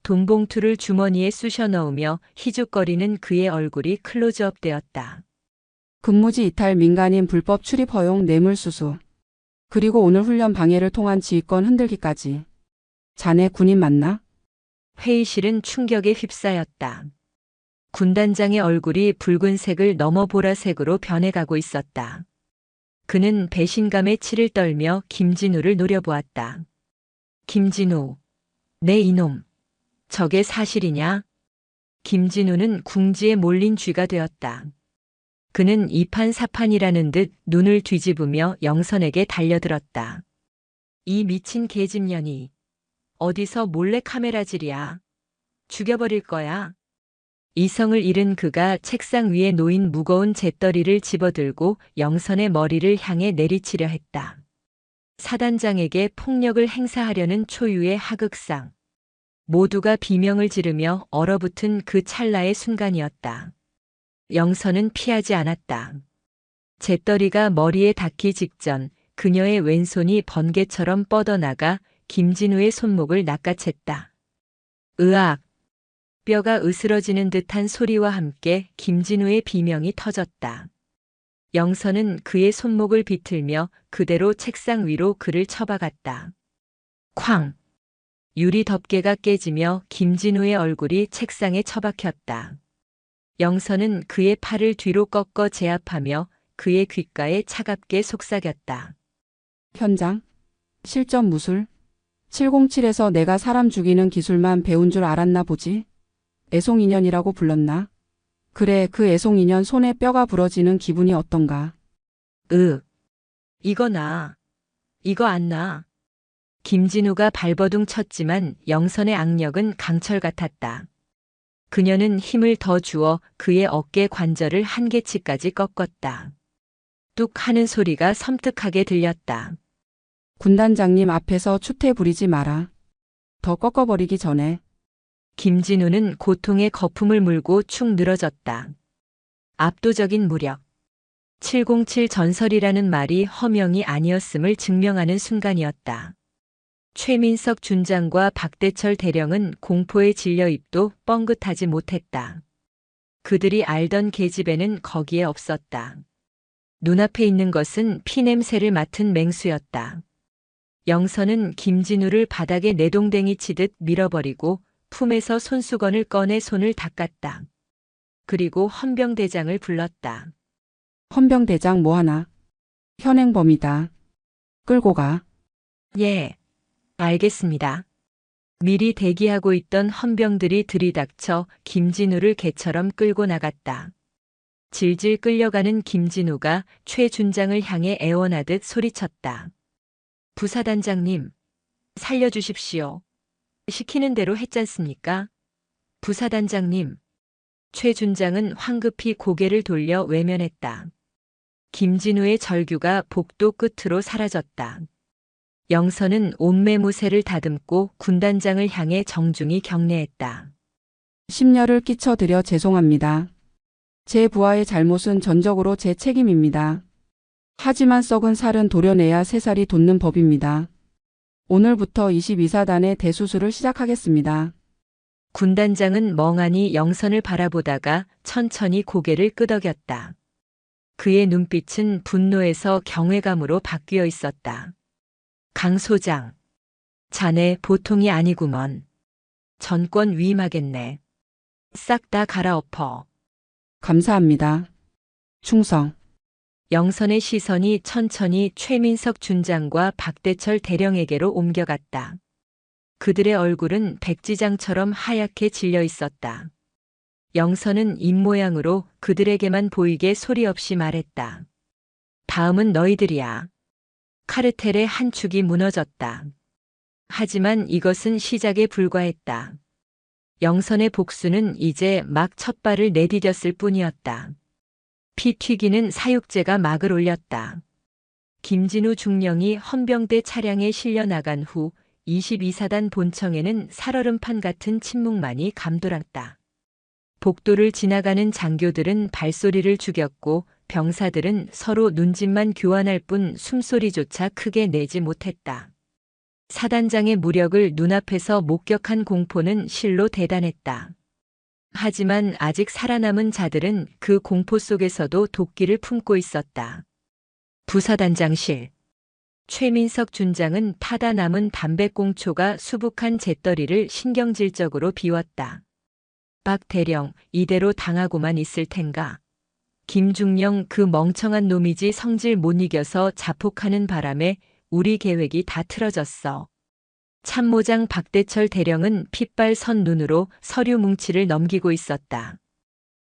Speaker 1: 돈봉투를 주머니에 쑤셔 넣으며 희죽거리는 그의 얼굴이 클로즈업 되었다.
Speaker 2: 근무지 이탈 민간인 불법 출입 허용 뇌물수수. 그리고 오늘 훈련 방해를 통한 지휘권 흔들기까지. 자네 군인 맞나?
Speaker 1: 회의실은 충격에 휩싸였다. 군단장의 얼굴이 붉은색을 넘어 보라색으로 변해가고 있었다. 그는 배신감에 치를 떨며 김진우를 노려보았다. 김진우, 내 이놈, 저게 사실이냐? 김진우는 궁지에 몰린 쥐가 되었다. 그는 이판사판이라는 듯 눈을 뒤집으며 영선에게 달려들었다. 이 미친 계집년이 어디서 몰래 카메라질이야. 죽여버릴 거야. 이성을 잃은 그가 책상 위에 놓인 무거운 잿더리를 집어들고 영선의 머리를 향해 내리치려 했다. 사단장에게 폭력을 행사하려는 초유의 하극상. 모두가 비명을 지르며 얼어붙은 그 찰나의 순간이었다. 영선은 피하지 않았다. 잿더리가 머리에 닿기 직전 그녀의 왼손이 번개처럼 뻗어나가 김진우의 손목을 낚아챘다. 으악! 뼈가 으스러지는 듯한 소리와 함께 김진우의 비명이 터졌다. 영선은 그의 손목을 비틀며 그대로 책상 위로 그를 쳐박았다. 쾅! 유리 덮개가 깨지며 김진우의 얼굴이 책상에 처박혔다. 영선은 그의 팔을 뒤로 꺾어 제압하며 그의 귓가에 차갑게 속삭였다.
Speaker 2: 현장? 실전 무술? 707에서 내가 사람 죽이는 기술만 배운 줄 알았나 보지? 애송인연이라고 불렀나? 그래, 그 애송인연 손에 뼈가 부러지는 기분이 어떤가?
Speaker 1: 이거 나. 이거 안 나. 김진우가 발버둥 쳤지만 영선의 악력은 강철 같았다. 그녀는 힘을 더 주어 그의 어깨 관절을 한계치까지 꺾었다. 뚝 하는 소리가 섬뜩하게 들렸다.
Speaker 2: 군단장님 앞에서 추태 부리지 마라. 더 꺾어버리기 전에.
Speaker 1: 김진우는 고통의 거품을 물고 축 늘어졌다. 압도적인 무력. 707 전설이라는 말이 허명이 아니었음을 증명하는 순간이었다. 최민석 준장과 박대철 대령은 공포에 질려 입도 뻥긋하지 못했다. 그들이 알던 계집애는 거기에 없었다. 눈앞에 있는 것은 피냄새를 맡은 맹수였다. 영선은 김진우를 바닥에 내동댕이 치듯 밀어버리고 품에서 손수건을 꺼내 손을 닦았다. 그리고 헌병대장을 불렀다.
Speaker 2: 헌병대장 뭐하나? 현행범이다. 끌고 가.
Speaker 1: 예, 알겠습니다. 미리 대기하고 있던 헌병들이 들이닥쳐 김진우를 개처럼 끌고 나갔다. 질질 끌려가는 김진우가 최 준장을 향해 애원하듯 소리쳤다. 부사단장님, 살려주십시오. 시키는 대로 했잖습니까? 부사단장님. 최 준장은 황급히 고개를 돌려 외면했다. 김진우의 절규가 복도 끝으로 사라졌다. 영선은 온매무새를 다듬고 군단장을 향해 정중히 경례했다.
Speaker 2: 심려를 끼쳐드려 죄송합니다. 제 부하의 잘못은 전적으로 제 책임입니다. 하지만 썩은 살은 도려내야 새살이 돋는 법입니다. 오늘부터 22사단의 대수술을 시작하겠습니다.
Speaker 1: 군단장은 멍하니 영선을 바라보다가 천천히 고개를 끄덕였다. 그의 눈빛은 분노에서 경외감으로 바뀌어 있었다. 강 소장, 자네 보통이 아니구먼. 전권 위임하겠네. 싹 다 갈아엎어.
Speaker 2: 감사합니다. 충성.
Speaker 1: 영선의 시선이 천천히 최민석 준장과 박대철 대령에게로 옮겨갔다. 그들의 얼굴은 백지장처럼 하얗게 질려 있었다. 영선은 입모양으로 그들에게만 보이게 소리 없이 말했다. 다음은 너희들이야. 카르텔의 한 축이 무너졌다. 하지만 이것은 시작에 불과했다. 영선의 복수는 이제 막 첫 발을 내디뎠을 뿐이었다. 피 튀기는 사육제가 막을 올렸다. 김진우 중령이 헌병대 차량에 실려 나간 후 22사단 본청에는 살얼음판 같은 침묵만이 감돌았다. 복도를 지나가는 장교들은 발소리를 죽였고 병사들은 서로 눈짓만 교환할 뿐 숨소리조차 크게 내지 못했다. 사단장의 무력을 눈앞에서 목격한 공포는 실로 대단했다. 하지만 아직 살아남은 자들은 그 공포 속에서도 도끼를 품고 있었다. 부사단장실. 최민석 준장은 타다 남은 담배꽁초가 수북한 잿더리를 신경질적으로 비웠다. 박 대령, 이대로 당하고만 있을 텐가. 김중령 그 멍청한 놈이지 성질 못 이겨서 자폭하는 바람에 우리 계획이 다 틀어졌어. 참모장 박대철 대령은 핏발 선 눈으로 서류 뭉치를 넘기고 있었다.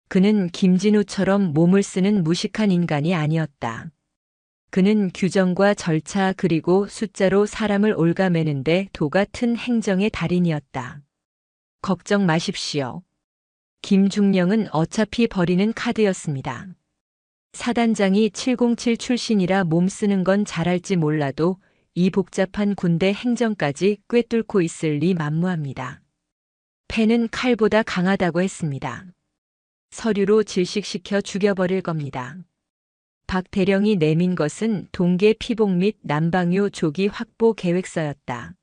Speaker 1: 그는 김진우처럼 몸을 쓰는 무식한 인간이 아니었다. 그는 규정과 절차 그리고 숫자로 사람을 올가매는데 도 같은 행정의 달인이었다. 걱정 마십시오. 김중령은 어차피 버리는 카드였습니다. 사단장이 707 출신이라 몸 쓰는 건 잘할지 몰라도 이 복잡한 군대 행정까지 꿰뚫고 있을 리 만무합니다. 패는 칼보다 강하다고 했습니다. 서류로 질식시켜 죽여버릴 겁니다. 박 대령이 내민 것은 동계 피복 및 난방유 조기 확보 계획서였다.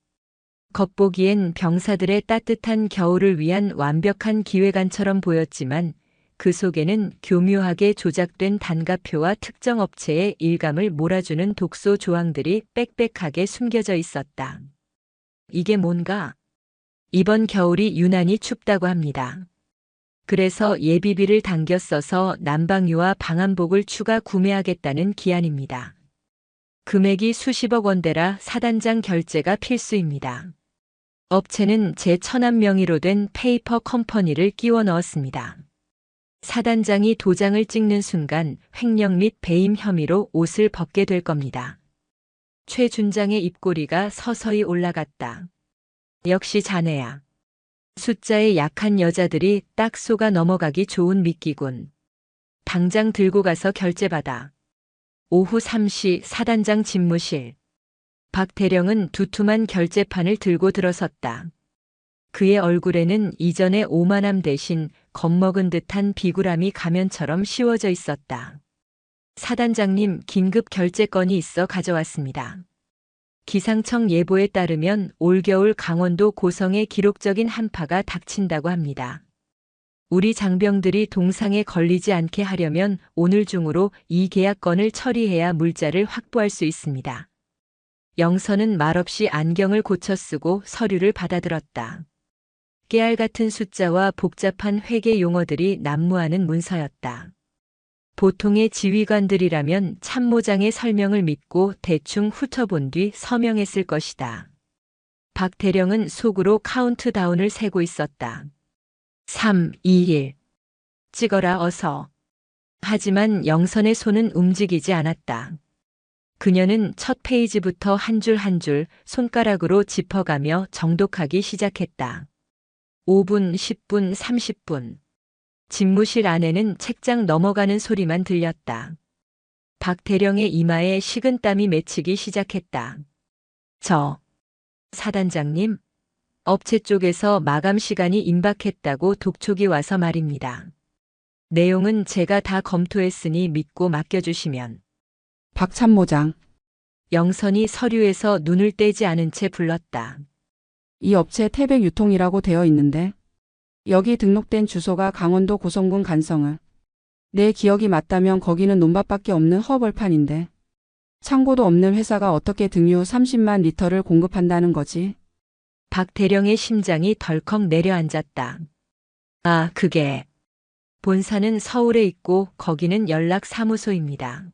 Speaker 1: 겉보기엔 병사들의 따뜻한 겨울을 위한 완벽한 기획안처럼 보였지만 그 속에는 교묘하게 조작된 단가표와 특정 업체의 일감을 몰아주는 독소 조항들이 빽빽하게 숨겨져 있었다. 이게 뭔가? 이번 겨울이 유난히 춥다고 합니다. 그래서 예비비를 당겨 써서 난방유와 방한복을 추가 구매하겠다는 기한입니다. 금액이 수십억 원대라 사단장 결제가 필수입니다. 업체는 제 천안 명의로 된 페이퍼 컴퍼니를 끼워 넣었습니다. 사단장이 도장을 찍는 순간 횡령 및 배임 혐의로 옷을 벗게 될 겁니다. 최 준장의 입꼬리가 서서히 올라갔다. 역시 자네야. 숫자에 약한 여자들이 딱 속아 넘어가기 좋은 미끼군. 당장 들고 가서 결제받아. 오후 3시 사단장 집무실. 박 대령은 두툼한 결제판을 들고 들어섰다. 그의 얼굴에는 이전의 오만함 대신 겁먹은 듯한 비굴함이 가면처럼 씌워져 있었다. 사단장님, 긴급 결제건이 있어 가져왔습니다. 기상청 예보에 따르면 올겨울 강원도 고성에 기록적인 한파가 닥친다고 합니다. 우리 장병들이 동상에 걸리지 않게 하려면 오늘 중으로 이 계약건을 처리해야 물자를 확보할 수 있습니다. 영선은 말없이 안경을 고쳐 쓰고 서류를 받아들었다. 깨알 같은 숫자와 복잡한 회계 용어들이 난무하는 문서였다. 보통의 지휘관들이라면 참모장의 설명을 믿고 대충 훑어본 뒤 서명했을 것이다. 박 대령은 속으로 카운트다운을 세고 있었다. 3, 2, 1. 찍어라 어서. 하지만 영선의 손은 움직이지 않았다. 그녀는 첫 페이지부터 한 줄 한 줄 손가락으로 짚어가며 정독하기 시작했다. 5분, 10분, 30분. 집무실 안에는 책장 넘어가는 소리만 들렸다. 박 대령의 이마에 식은땀이 맺히기 시작했다. 사단장님, 업체 쪽에서 마감 시간이 임박했다고 독촉이 와서 말입니다. 내용은 제가 다 검토했으니 믿고 맡겨주시면.
Speaker 2: 박 참모장.
Speaker 1: 영선이 서류에서 눈을 떼지 않은 채 불렀다.
Speaker 2: 이 업체 태백 유통이라고 되어 있는데 여기 등록된 주소가 강원도 고성군 간성을. 내 기억이 맞다면 거기는 논밭밖에 없는 허벌판인데 창고도 없는 회사가 어떻게 등유 30만 리터를 공급한다는 거지?
Speaker 1: 박 대령의 심장이 덜컥 내려앉았다. 아, 그게. 본사는 서울에 있고 거기는 연락사무소입니다.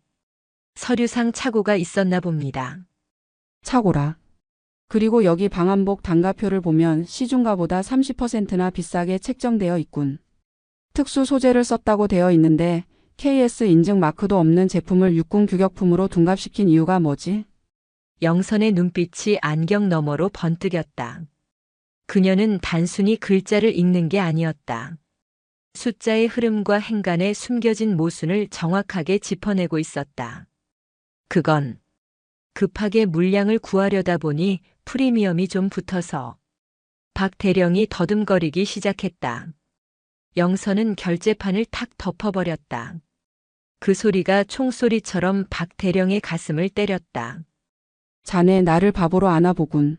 Speaker 1: 서류상 착오가 있었나 봅니다.
Speaker 2: 착오라. 그리고 여기 방한복 단가표를 보면 시중가보다 30%나 비싸게 책정되어 있군. 특수 소재를 썼다고 되어 있는데 KS 인증 마크도 없는 제품을 육군 규격품으로 둔갑시킨 이유가 뭐지?
Speaker 1: 영선의 눈빛이 안경 너머로 번뜩였다. 그녀는 단순히 글자를 읽는 게 아니었다. 숫자의 흐름과 행간에 숨겨진 모순을 정확하게 짚어내고 있었다. 그건 급하게 물량을 구하려다 보니 프리미엄이 좀 붙어서. 박 대령이 더듬거리기 시작했다. 영선은 결제판을 탁 덮어버렸다. 그 소리가 총소리처럼 박 대령의 가슴을 때렸다.
Speaker 2: 자네 나를 바보로 아나보군.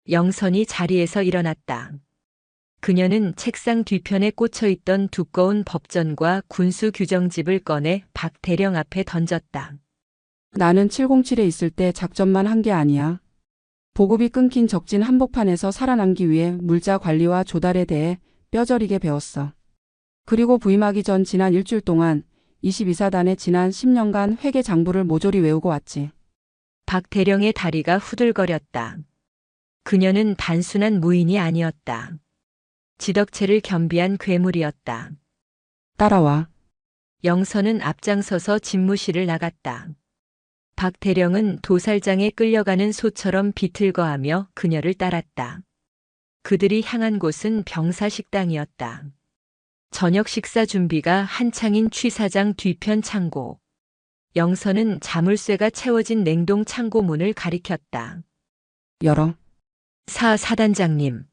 Speaker 1: 영선이 자리에서 일어났다. 그녀는 책상 뒤편에 꽂혀있던 두꺼운 법전과 군수 규정집을 꺼내 박 대령 앞에 던졌다.
Speaker 2: 나는 707에 있을 때 작전만 한 게 아니야. 보급이 끊긴 적진 한복판에서 살아남기 위해 물자 관리와 조달에 대해 뼈저리게 배웠어. 그리고 부임하기 전 지난 일주일 동안 22사단의 지난 10년간 회계 장부를 모조리 외우고 왔지.
Speaker 1: 박 대령의 다리가 후들거렸다. 그녀는 단순한 무인이 아니었다. 지덕체를 겸비한 괴물이었다.
Speaker 2: 따라와.
Speaker 1: 영선은 앞장서서 집무실을 나갔다. 박 대령은 도살장에 끌려가는 소처럼 비틀거하며 그녀를 따랐다. 그들이 향한 곳은 병사식당이었다. 저녁 식사 준비가 한창인 취사장 뒤편 창고. 영선은 자물쇠가 채워진 냉동 창고 문을 가리켰다.
Speaker 2: 열어.
Speaker 1: 사단장님.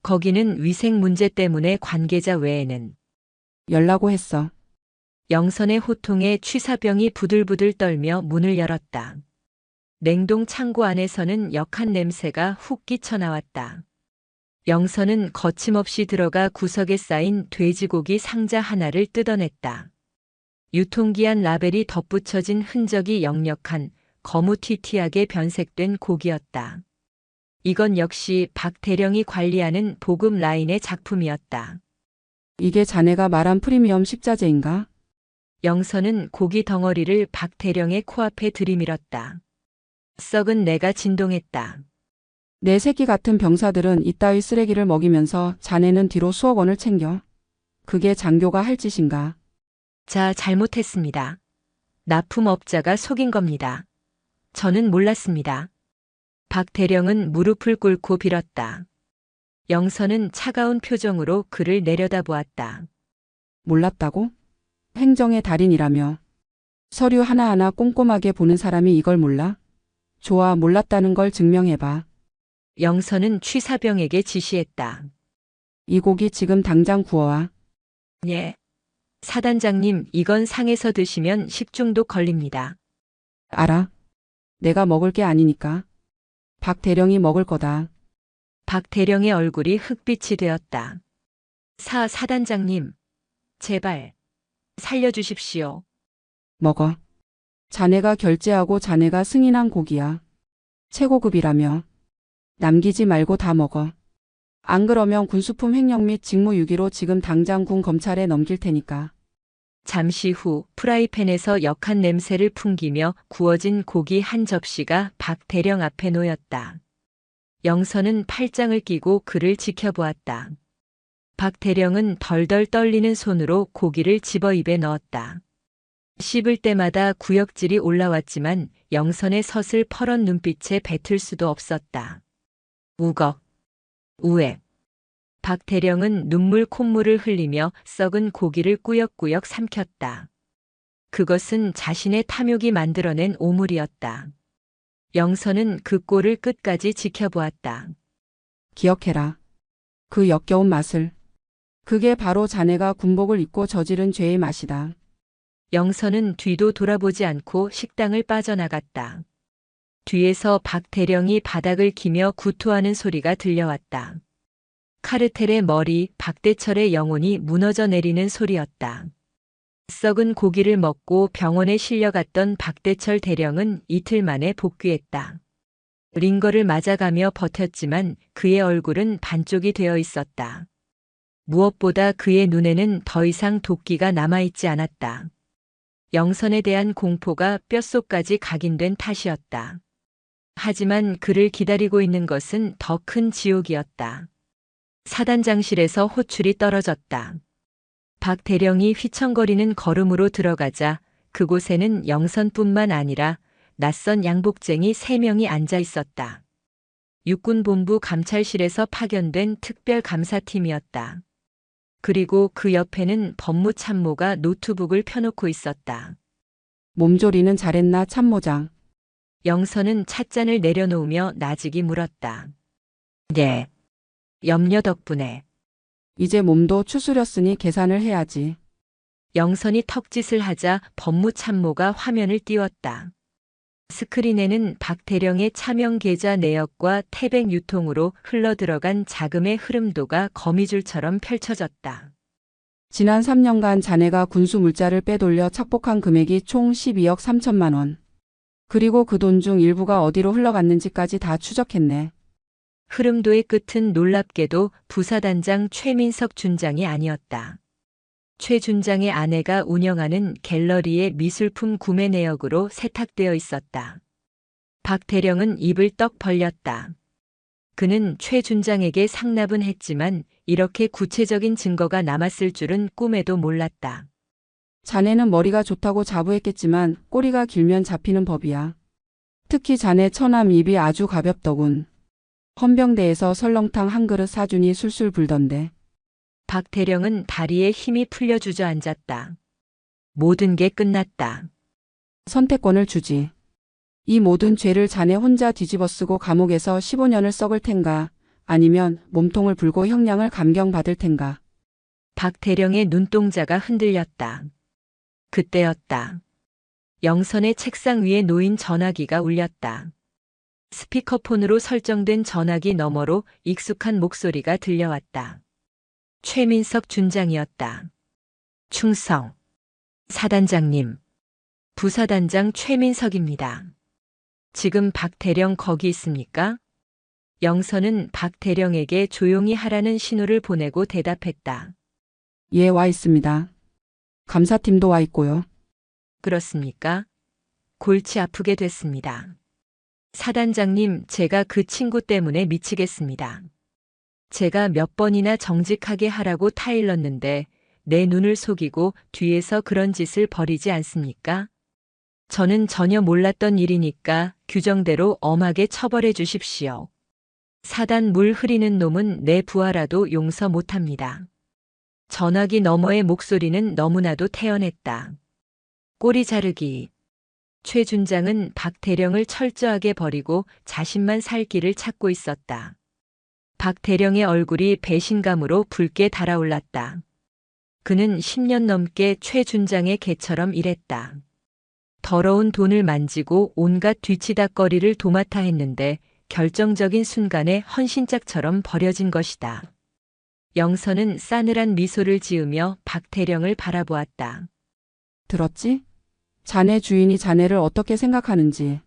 Speaker 1: 거기는 위생 문제 때문에 관계자 외에는.
Speaker 2: 열라고 했어.
Speaker 1: 영선의 호통에 취사병이 부들부들 떨며 문을 열었다. 냉동 창고 안에서는 역한 냄새가 훅 끼쳐나왔다. 영선은 거침없이 들어가 구석에 쌓인 돼지고기 상자 하나를 뜯어냈다. 유통기한 라벨이 덧붙여진 흔적이 역력한 거무튀튀하게 변색된 고기였다. 이건 역시 박 대령이 관리하는 보급 라인의 작품이었다.
Speaker 2: 이게 자네가 말한 프리미엄 식자재인가?
Speaker 1: 영선은 고기 덩어리를 박 대령의 코앞에 들이밀었다. 썩은 내가 진동했다.
Speaker 2: 내 새끼 같은 병사들은 이따위 쓰레기를 먹이면서 자네는 뒤로 수억 원을 챙겨. 그게 장교가 할 짓인가?
Speaker 1: 자, 잘못했습니다. 납품업자가 속인 겁니다. 저는 몰랐습니다. 박 대령은 무릎을 꿇고 빌었다. 영선은 차가운 표정으로 그를 내려다보았다.
Speaker 2: 몰랐다고? 행정의 달인이라며. 서류 하나하나 꼼꼼하게 보는 사람이 이걸 몰라? 좋아, 몰랐다는 걸 증명해봐.
Speaker 1: 영선은 취사병에게 지시했다.
Speaker 2: 이 고기 지금 당장 구워와.
Speaker 1: 예. 사단장님, 이건 상해서 드시면 식중독 걸립니다.
Speaker 2: 알아. 내가 먹을 게 아니니까. 박 대령이 먹을 거다.
Speaker 1: 박 대령의 얼굴이 흑빛이 되었다. 사단장님, 제발 살려주십시오.
Speaker 2: 먹어. 자네가 결제하고 자네가 승인한 고기야. 최고급이라며. 남기지 말고 다 먹어. 안 그러면 군수품 횡령 및 직무유기로 지금 당장 군 검찰에 넘길 테니까.
Speaker 1: 잠시 후 프라이팬에서 역한 냄새를 풍기며 구워진 고기 한 접시가 박 대령 앞에 놓였다. 영선은 팔짱을 끼고 그를 지켜보았다. 박 대령은 덜덜 떨리는 손으로 고기를 집어 입에 넣었다. 씹을 때마다 구역질이 올라왔지만 영선의 서슬 퍼런 눈빛에 뱉을 수도 없었다. 우걱, 우액. 박 대령은 눈물 콧물을 흘리며 썩은 고기를 꾸역꾸역 삼켰다. 그것은 자신의 탐욕이 만들어낸 오물이었다. 영선은 그 꼴을 끝까지 지켜보았다.
Speaker 2: 기억해라. 그 역겨운 맛을. 그게 바로 자네가 군복을 입고 저지른 죄의 맛이다.
Speaker 1: 영선은 뒤도 돌아보지 않고 식당을 빠져나갔다. 뒤에서 박 대령이 바닥을 기며 구토하는 소리가 들려왔다. 카르텔의 머리, 박대철의 영혼이 무너져 내리는 소리였다. 썩은 고기를 먹고 병원에 실려갔던 박대철 대령은 이틀 만에 복귀했다. 링거를 맞아가며 버텼지만 그의 얼굴은 반쪽이 되어 있었다. 무엇보다 그의 눈에는 더 이상 도끼가 남아있지 않았다. 영선에 대한 공포가 뼛속까지 각인된 탓이었다. 하지만 그를 기다리고 있는 것은 더 큰 지옥이었다. 사단장실에서 호출이 떨어졌다. 박 대령이 휘청거리는 걸음으로 들어가자 그곳에는 영선뿐만 아니라 낯선 양복쟁이 3명이 앉아 있었다. 육군본부 감찰실에서 파견된 특별감사팀이었다. 그리고 그 옆에는 법무참모가 노트북을 펴놓고 있었다.
Speaker 2: 몸조리는 잘했나 참모장.
Speaker 1: 영선은 찻잔을 내려놓으며 나직이 물었다. 네. 염려 덕분에.
Speaker 2: 이제 몸도 추스렸으니 계산을 해야지.
Speaker 1: 영선이 턱짓을 하자 법무참모가 화면을 띄웠다. 스크린에는 박 대령의 차명 계좌 내역과 태백 유통으로 흘러들어간 자금의 흐름도가 거미줄처럼 펼쳐졌다.
Speaker 2: 지난 3년간 자네가 군수 물자를 빼돌려 착복한 금액이 총 12억 3천만 원. 그리고 그 돈 중 일부가 어디로 흘러갔는지까지 다 추적했네.
Speaker 1: 흐름도의 끝은 놀랍게도 부사단장 최민석 준장이 아니었다. 최 준장의 아내가 운영하는 갤러리의 미술품 구매 내역으로 세탁되어 있었다. 박 대령은 입을 떡 벌렸다. 그는 최 준장에게 상납은 했지만 이렇게 구체적인 증거가 남았을 줄은 꿈에도 몰랐다.
Speaker 2: 자네는 머리가 좋다고 자부했겠지만 꼬리가 길면 잡히는 법이야. 특히 자네 처남 입이 아주 가볍더군. 헌병대에서 설렁탕 한 그릇 사주니 술술 불던데.
Speaker 1: 박 대령은 다리에 힘이 풀려 주저앉았다. 모든 게 끝났다.
Speaker 2: 선택권을 주지. 이 모든 죄를 자네 혼자 뒤집어쓰고 감옥에서 15년을 썩을 텐가, 아니면 몸통을 불고 형량을 감경받을 텐가.
Speaker 1: 박 대령의 눈동자가 흔들렸다. 그때였다. 영선의 책상 위에 놓인 전화기가 울렸다. 스피커폰으로 설정된 전화기 너머로 익숙한 목소리가 들려왔다. 최민석 준장이었다. 충성. 사단장님. 부사단장 최민석입니다. 지금 박 대령 거기 있습니까? 영선은 박 대령에게 조용히 하라는 신호를 보내고 대답했다.
Speaker 2: 예, 와 있습니다. 감사팀도 와 있고요.
Speaker 1: 그렇습니까? 골치 아프게 됐습니다. 사단장님, 제가 그 친구 때문에 미치겠습니다. 제가 몇 번이나 정직하게 하라고 타일렀는데 내 눈을 속이고 뒤에서 그런 짓을 벌이지 않습니까? 저는 전혀 몰랐던 일이니까 규정대로 엄하게 처벌해 주십시오. 사단 물 흐리는 놈은 내 부하라도 용서 못합니다. 전화기 너머의 목소리는 너무나도 태연했다. 꼬리 자르기. 최 준장은 박 대령을 철저하게 버리고 자신만 살 길을 찾고 있었다. 박 대령의 얼굴이 배신감으로 붉게 달아올랐다. 그는 10년 넘게 최 준장의 개처럼 일했다. 더러운 돈을 만지고 온갖 뒤치다꺼리를 도맡아 했는데 결정적인 순간에 헌신짝처럼 버려진 것이다. 영선은 싸늘한 미소를 지으며 박 대령을 바라보았다.
Speaker 2: 들었지? 자네 주인이 자네를 어떻게 생각하는지.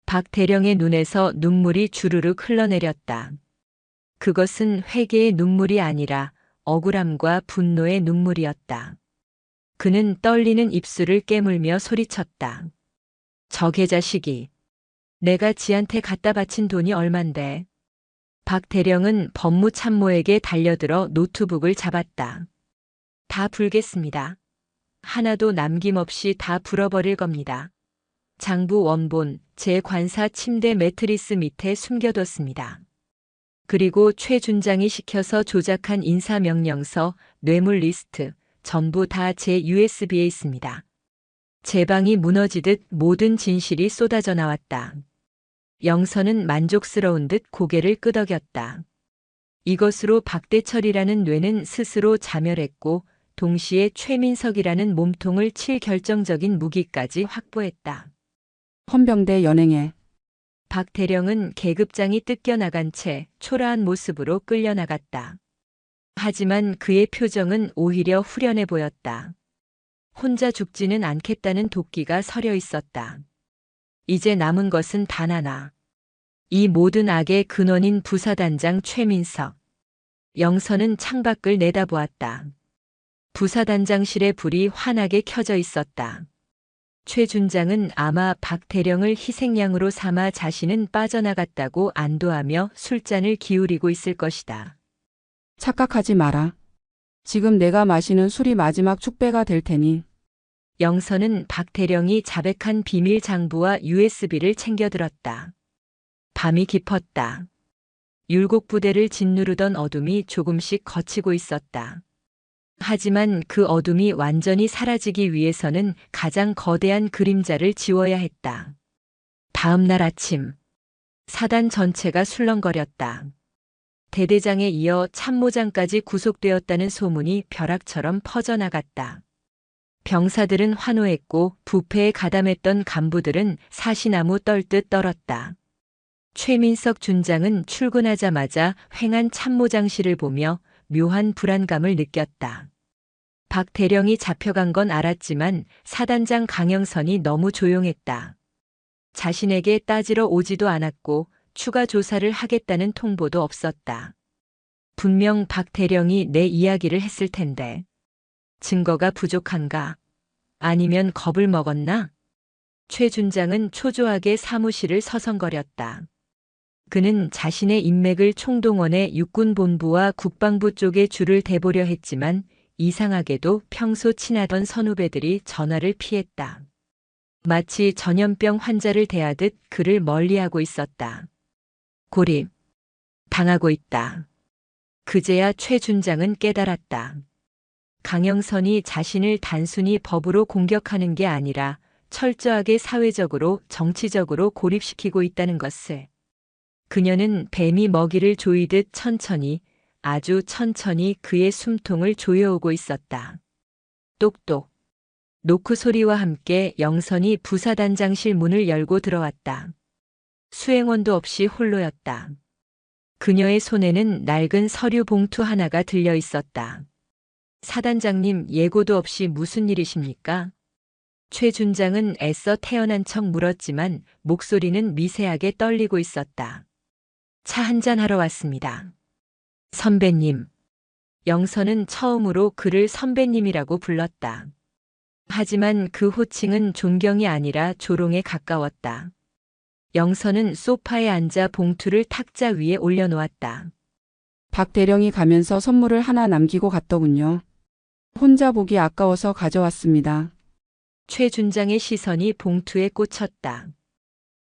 Speaker 1: 박 대령의 눈에서 눈물이 주르륵 흘러내렸다. 그것은 회개의 눈물이 아니라 억울함과 분노의 눈물이었다. 그는 떨리는 입술을 깨물며 소리쳤다. 저 개자식이. 내가 지한테 갖다 바친 돈이 얼만데. 박 대령은 법무참모에게 달려들어 노트북을 잡았다. 다 불겠습니다. 하나도 남김없이 다 불어버릴 겁니다. 장부 원본, 제 관사 침대 매트리스 밑에 숨겨뒀습니다. 그리고 최 준장이 시켜서 조작한 인사명령서, 뇌물 리스트, 전부 다 제 USB에 있습니다. 제 방이 무너지듯 모든 진실이 쏟아져 나왔다. 영선은 만족스러운 듯 고개를 끄덕였다. 이것으로 박대철이라는 뇌는 스스로 자멸했고 동시에 최민석이라는 몸통을 칠 결정적인 무기까지 확보했다.
Speaker 2: 헌병대 연행에.
Speaker 1: 박 대령은 계급장이 뜯겨나간 채 초라한 모습으로 끌려나갔다. 하지만 그의 표정은 오히려 후련해 보였다. 혼자 죽지는 않겠다는 도끼가 서려 있었다. 이제 남은 것은 단 하나. 이 모든 악의 근원인 부사단장 최민석. 영선은 창밖을 내다보았다. 부사단장실의 불이 환하게 켜져 있었다. 최 준장은 아마 박 대령을 희생양으로 삼아 자신은 빠져나갔다고 안도하며 술잔을 기울이고 있을 것이다.
Speaker 2: 착각하지 마라. 지금 내가 마시는 술이 마지막 축배가 될 테니.
Speaker 1: 영선은 박 대령이 자백한 비밀 장부와 USB를 챙겨들었다. 밤이 깊었다. 율곡부대를 짓누르던 어둠이 조금씩 걷히고 있었다. 하지만 그 어둠이 완전히 사라지기 위해서는 가장 거대한 그림자를 지워야 했다. 다음 날 아침, 사단 전체가 술렁거렸다. 대대장에 이어 참모장까지 구속되었다는 소문이 벼락처럼 퍼져나갔다. 병사들은 환호했고 부패에 가담했던 간부들은 사시나무 떨듯 떨었다. 최민석 준장은 출근하자마자 횡한 참모장실을 보며 묘한 불안감을 느꼈다. 박 대령이 잡혀간 건 알았지만 사단장 강영선이 너무 조용했다. 자신에게 따지러 오지도 않았고 추가 조사를 하겠다는 통보도 없었다. 분명 박 대령이 내 이야기를 했을 텐데. 증거가 부족한가? 아니면 겁을 먹었나? 최 준장은 초조하게 사무실을 서성거렸다. 그는 자신의 인맥을 총동원해 육군본부와 국방부 쪽에 줄을 대보려 했지만 이상하게도 평소 친하던 선후배들이 전화를 피했다. 마치 전염병 환자를 대하듯 그를 멀리하고 있었다. 고립. 당하고 있다. 그제야 최 준장은 깨달았다. 강영선이 자신을 단순히 법으로 공격하는 게 아니라 철저하게 사회적으로, 정치적으로 고립시키고 있다는 것을. 그녀는 뱀이 먹이를 조이듯 천천히, 아주 천천히 그의 숨통을 조여오고 있었다. 똑똑. 노크 소리와 함께 영선이 부사단장실 문을 열고 들어왔다. 수행원도 없이 홀로였다. 그녀의 손에는 낡은 서류 봉투 하나가 들려 있었다. 사단장님, 예고도 없이 무슨 일이십니까? 최 준장은 애써 태어난 척 물었지만 목소리는 미세하게 떨리고 있었다. 차 한잔 하러 왔습니다. 선배님. 영선은 처음으로 그를 선배님이라고 불렀다. 하지만 그 호칭은 존경이 아니라 조롱에 가까웠다. 영선은 소파에 앉아 봉투를 탁자 위에 올려놓았다.
Speaker 2: 박 대령이 가면서 선물을 하나 남기고 갔더군요. 혼자 보기 아까워서 가져왔습니다.
Speaker 1: 최 준장의 시선이 봉투에 꽂혔다.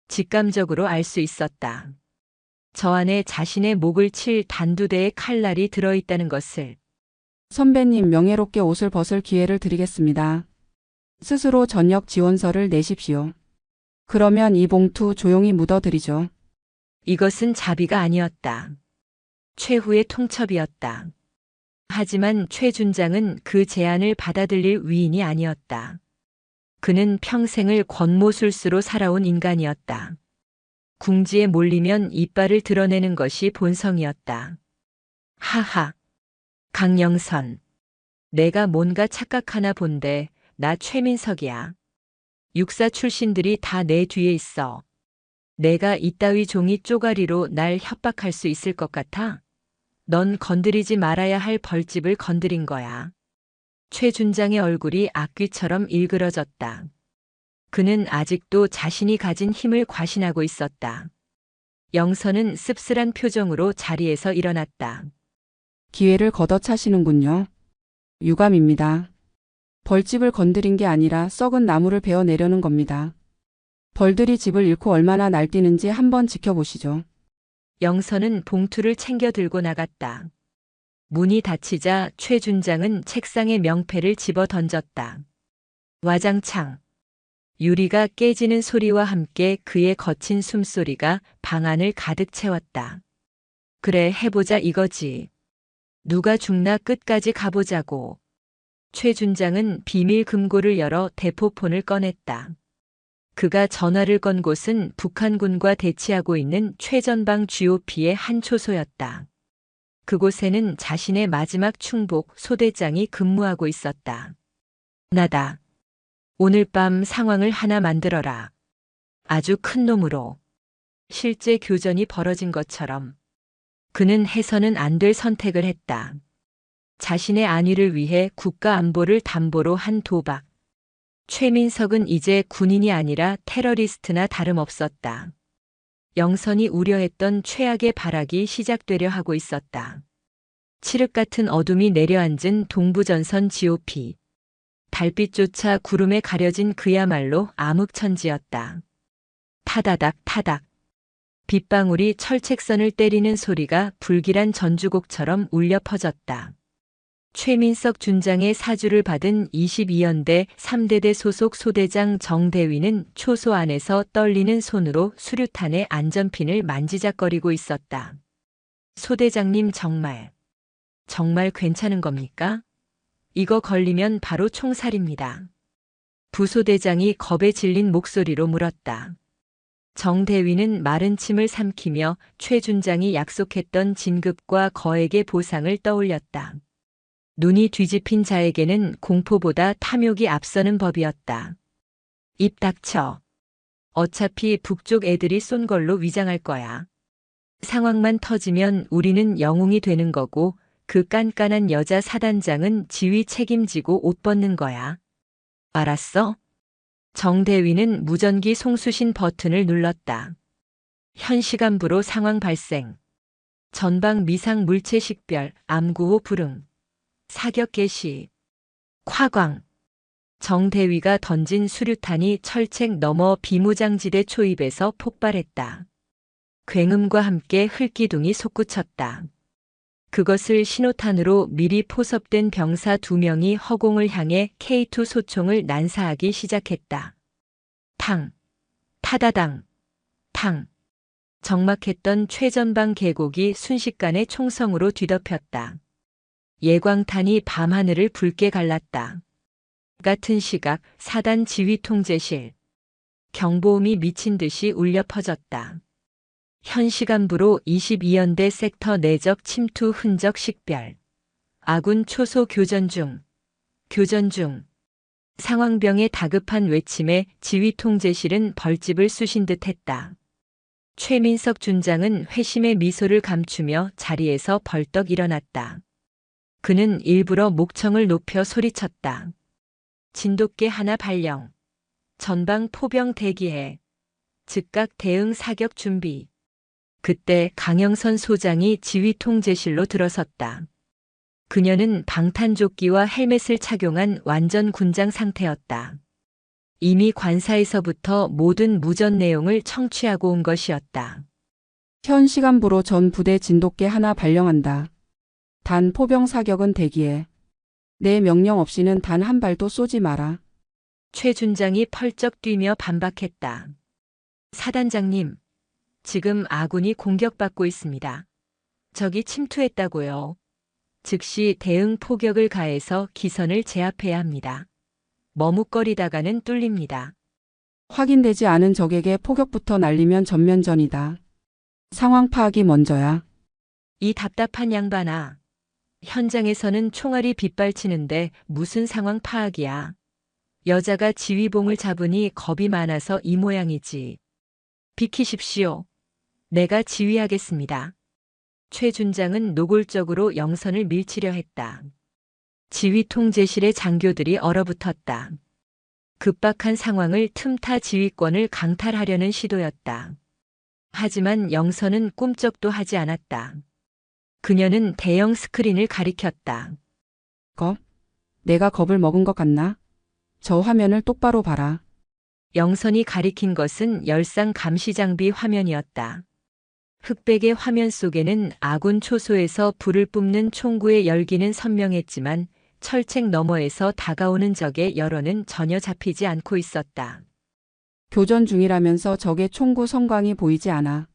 Speaker 1: 직감적으로 알 수 있었다. 저 안에 자신의 목을 칠 단두대의 칼날이 들어있다는 것을.
Speaker 2: 선배님, 명예롭게 옷을 벗을 기회를 드리겠습니다. 스스로 전역 지원서를 내십시오. 그러면 이 봉투 조용히 묻어드리죠.
Speaker 1: 이것은 자비가 아니었다. 최후의 통첩이었다. 하지만 최 준장은 그 제안을 받아들일 위인이 아니었다. 그는 평생을 권모술수로 살아온 인간이었다. 궁지에 몰리면 이빨을 드러내는 것이 본성이었다. 하하. 강영선. 내가 뭔가 착각하나 본데 나 최민석이야. 육사 출신들이 다 내 뒤에 있어. 내가 이따위 종이 쪼가리로 날 협박할 수 있을 것 같아? 넌 건드리지 말아야 할 벌집을 건드린 거야. 최 준장의 얼굴이 악귀처럼 일그러졌다. 그는 아직도 자신이 가진 힘을 과신하고 있었다. 영선은 씁쓸한 표정으로 자리에서 일어났다.
Speaker 2: 기회를 걷어차시는군요. 유감입니다. 벌집을 건드린 게 아니라 썩은 나무를 베어내려는 겁니다. 벌들이 집을 잃고 얼마나 날뛰는지 한번 지켜보시죠. 영선은
Speaker 1: 봉투를 챙겨 들고 나갔다. 문이 닫히자 최 준장은 책상에 명패를 집어 던졌다. 와장창. 유리가 깨지는 소리와 함께 그의 거친 숨소리가 방 안을 가득 채웠다. 그래, 해보자 이거지. 누가 죽나 끝까지 가보자고. 최 준장은 비밀 금고를 열어 대포폰을 꺼냈다. 그가 전화를 건 곳은 북한군과 대치하고 있는 최전방 GOP의 한 초소였다. 그곳에는 자신의 마지막 충복 소대장이 근무하고 있었다. 나다. 오늘 밤 상황을 하나 만들어라. 아주 큰 놈으로. 실제 교전이 벌어진 것처럼. 그는 해서는 안 될 선택을 했다. 자신의 안위를 위해 국가 안보를 담보로 한 도박. 최민석은 이제 군인이 아니라 테러리스트나 다름없었다. 영선이 우려했던 최악의 발악이 시작되려 하고 있었다. 칠흑 같은 어둠이 내려앉은 동부전선 GOP. 달빛조차 구름에 가려진 그야말로 암흑천지였다. 타다닥 타닥. 빗방울이 철책선을 때리는 소리가 불길한 전주곡처럼 울려 퍼졌다. 최민석 준장의 사주를 받은 22연대 3대대 소속 소대장 정대위는 초소 안에서 떨리는 손으로 수류탄의 안전핀을 만지작거리고 있었다. 소대장님, 정말 괜찮은 겁니까? 이거 걸리면 바로 총살입니다. 부소대장이 겁에 질린 목소리로 물었다. 정대위는 마른 침을 삼키며 최 준장이 약속했던 진급과 거액의 보상을 떠올렸다. 눈이 뒤집힌 자에게는 공포보다 탐욕이 앞서는 법이었다. 입 닥쳐. 어차피 북쪽 애들이 쏜 걸로 위장할 거야. 상황만 터지면 우리는 영웅이 되는 거고 그 깐깐한 여자 사단장은 지휘 책임지고 옷 벗는 거야. 알았어? 정대위는 무전기 송수신 버튼을 눌렀다. 현 시간부로 상황 발생. 전방 미상 물체 식별, 암구호 불응. 사격 개시. 화광. 정대위가 던진 수류탄이 철책 너머 비무장지대 초입에서 폭발했다. 굉음과 함께 흙기둥이 솟구쳤다. 그것을 신호탄으로 미리 포섭된 병사 2명이 허공을 향해 K2 소총을 난사하기 시작했다. 탕, 타다당, 탕. 적막했던 최전방 계곡이 순식간에 총성으로 뒤덮였다. 예광탄이 밤하늘을 붉게 갈랐다. 같은 시각 사단 지휘 통제실. 경보음이 미친 듯이 울려 퍼졌다. 현 시간부로 22연대 섹터 내적 침투 흔적 식별. 아군 초소 교전 중. 교전 중. 상황병의 다급한 외침에 지휘 통제실은 벌집을 쑤신 듯 했다. 최민석 준장은 회심의 미소를 감추며 자리에서 벌떡 일어났다. 그는 일부러 목청을 높여 소리쳤다. 진돗개 하나 발령. 전방 포병 대기해. 즉각 대응 사격 준비. 그때 강영선 소장이 지휘 통제실로 들어섰다. 그녀는 방탄조끼와 헬멧을 착용한 완전 군장 상태였다. 이미 관사에서부터 모든 무전 내용을 청취하고 온 것이었다.
Speaker 2: 현 시간부로 전 부대 진돗개 하나 발령한다. 단 포병 사격은 대기해. 내 명령 없이는 단 한 발도 쏘지 마라.
Speaker 1: 최 준장이 펄쩍 뛰며 반박했다. 사단장님, 지금 아군이 공격받고 있습니다. 적이 침투했다고요. 즉시 대응 포격을 가해서 기선을 제압해야 합니다. 머뭇거리다가는 뚫립니다.
Speaker 2: 확인되지 않은 적에게 포격부터 날리면 전면전이다. 상황 파악이 먼저야.
Speaker 1: 이 답답한 양반아. 현장에서는 총알이 빗발치는데 무슨 상황 파악이야. 여자가 지휘봉을 잡으니 겁이 많아서 이 모양이지. 비키십시오. 내가 지휘하겠습니다. 최 준장은 노골적으로 영선을 밀치려 했다. 지휘 통제실의 장교들이 얼어붙었다. 급박한 상황을 틈타 지휘권을 강탈하려는 시도였다. 하지만 영선은 꿈쩍도 하지 않았다. 그녀는 대형 스크린을 가리켰다.
Speaker 2: 겁? 내가 겁을 먹은 것 같나? 저 화면을 똑바로 봐라.
Speaker 1: 영선이 가리킨 것은 열상 감시 장비 화면이었다. 흑백의 화면 속에는 아군 초소에서 불을 뿜는 총구의 열기는 선명했지만 철책 너머에서 다가오는 적의 여론은 전혀 잡히지 않고 있었다.
Speaker 2: 교전 중이라면서 적의 총구 성광이 보이지 않아.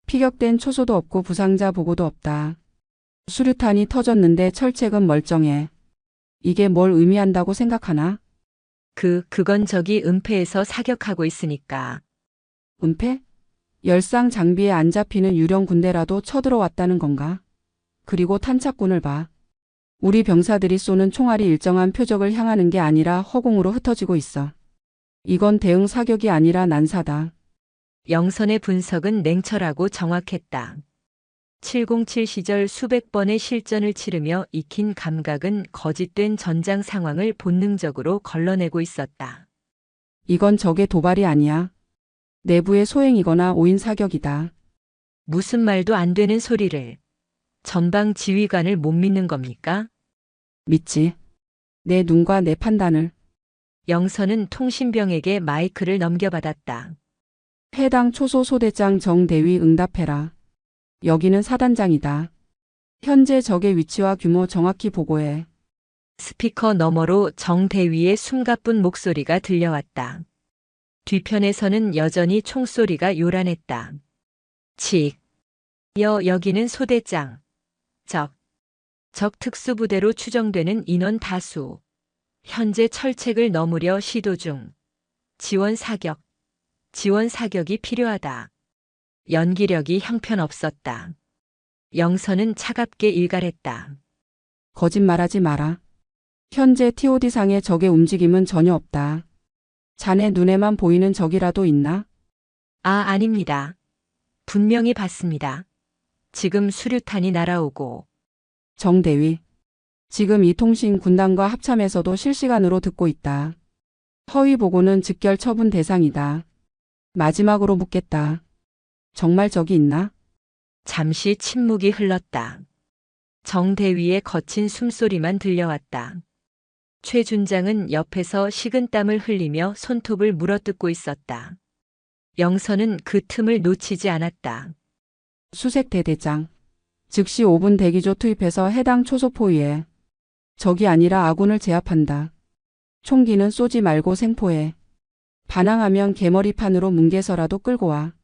Speaker 2: 피격된 초소도 없고 부상자 보고도 없다. 수류탄이 터졌는데 철책은 멀쩡해. 이게 뭘 의미한다고 생각하나?
Speaker 1: 그건 적이 은폐에서 사격하고 있으니까.
Speaker 2: 은폐? 열상 장비에 안 잡히는 유령 군대라도 쳐들어왔다는 건가? 그리고 탄착군을 봐. 우리 병사들이 쏘는 총알이 일정한 표적을 향하는 게 아니라 허공으로 흩어지고 있어. 이건 대응 사격이 아니라 난사다.
Speaker 1: 영선의 분석은 냉철하고 정확했다. 707 시절 수백 번의 실전을 치르며 익힌 감각은 거짓된 전장 상황을 본능적으로 걸러내고 있었다.
Speaker 2: 이건 적의 도발이 아니야. 내부의 소행이거나 오인 사격이다.
Speaker 1: 무슨 말도 안 되는 소리를. 전방 지휘관을 못 믿는 겁니까?
Speaker 2: 믿지. 내 눈과 내 판단을.
Speaker 1: 영선은 통신병에게 마이크를 넘겨받았다.
Speaker 2: 해당 초소 소대장 정대위 응답해라. 여기는 사단장이다. 현재 적의 위치와 규모 정확히 보고해.
Speaker 1: 스피커 너머로 정대위의 숨가쁜 목소리가 들려왔다. 뒤편에서는 여전히 총소리가 요란했다. 칙. 여기는 소대장. 적 특수부대로 추정되는 인원 다수. 현재 철책을 넘으려 시도 중. 지원 사격이 필요하다. 연기력이 형편없었다. 영선은 차갑게 일갈했다.
Speaker 2: 거짓말하지 마라. 현재 TOD상의 적의 움직임은 전혀 없다. 자네 눈에만 보이는 적이라도 있나?
Speaker 1: 아닙니다. 분명히 봤습니다. 지금 수류탄이 날아오고.
Speaker 2: 정대위. 지금 이 통신 군단과 합참에서도 실시간으로 듣고 있다. 허위 보고는 즉결 처분 대상이다. 마지막으로 묻겠다. 정말 적이 있나?
Speaker 1: 잠시 침묵이 흘렀다. 정대위의 거친 숨소리만 들려왔다. 최 준장은 옆에서 식은땀을 흘리며 손톱을 물어뜯고 있었다. 영선은 그 틈을 놓치지 않았다.
Speaker 2: 수색 대대장. 즉시 5분 대기조 투입해서 해당 초소포위에. 적이 아니라 아군을 제압한다. 총기는 쏘지 말고 생포해. 반항하면 개머리판으로 뭉개서라도 끌고 와.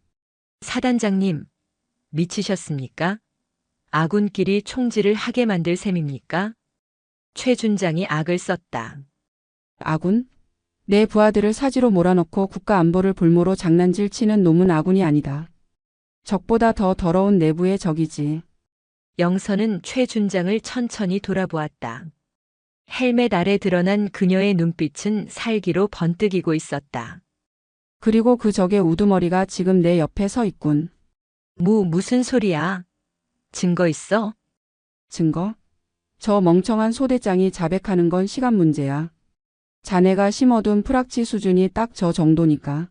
Speaker 1: 사단장님, 미치셨습니까? 아군끼리 총질을 하게 만들 셈입니까? 최 준장이 악을 썼다.
Speaker 2: 아군? 내 부하들을 사지로 몰아넣고 국가 안보를 볼모로 장난질 치는 놈은 아군이 아니다. 적보다 더 더러운 내부의 적이지.
Speaker 1: 영선은 최 준장을 천천히 돌아보았다. 헬멧 아래 드러난 그녀의 눈빛은 살기로 번뜩이고 있었다.
Speaker 2: 그리고 그 적의 우두머리가 지금 내 옆에 서 있군.
Speaker 1: 무슨 소리야? 증거 있어?
Speaker 2: 증거? 저 멍청한 소대장이 자백하는 건 시간 문제야. 자네가 심어둔 프락치 수준이 딱 저 정도니까.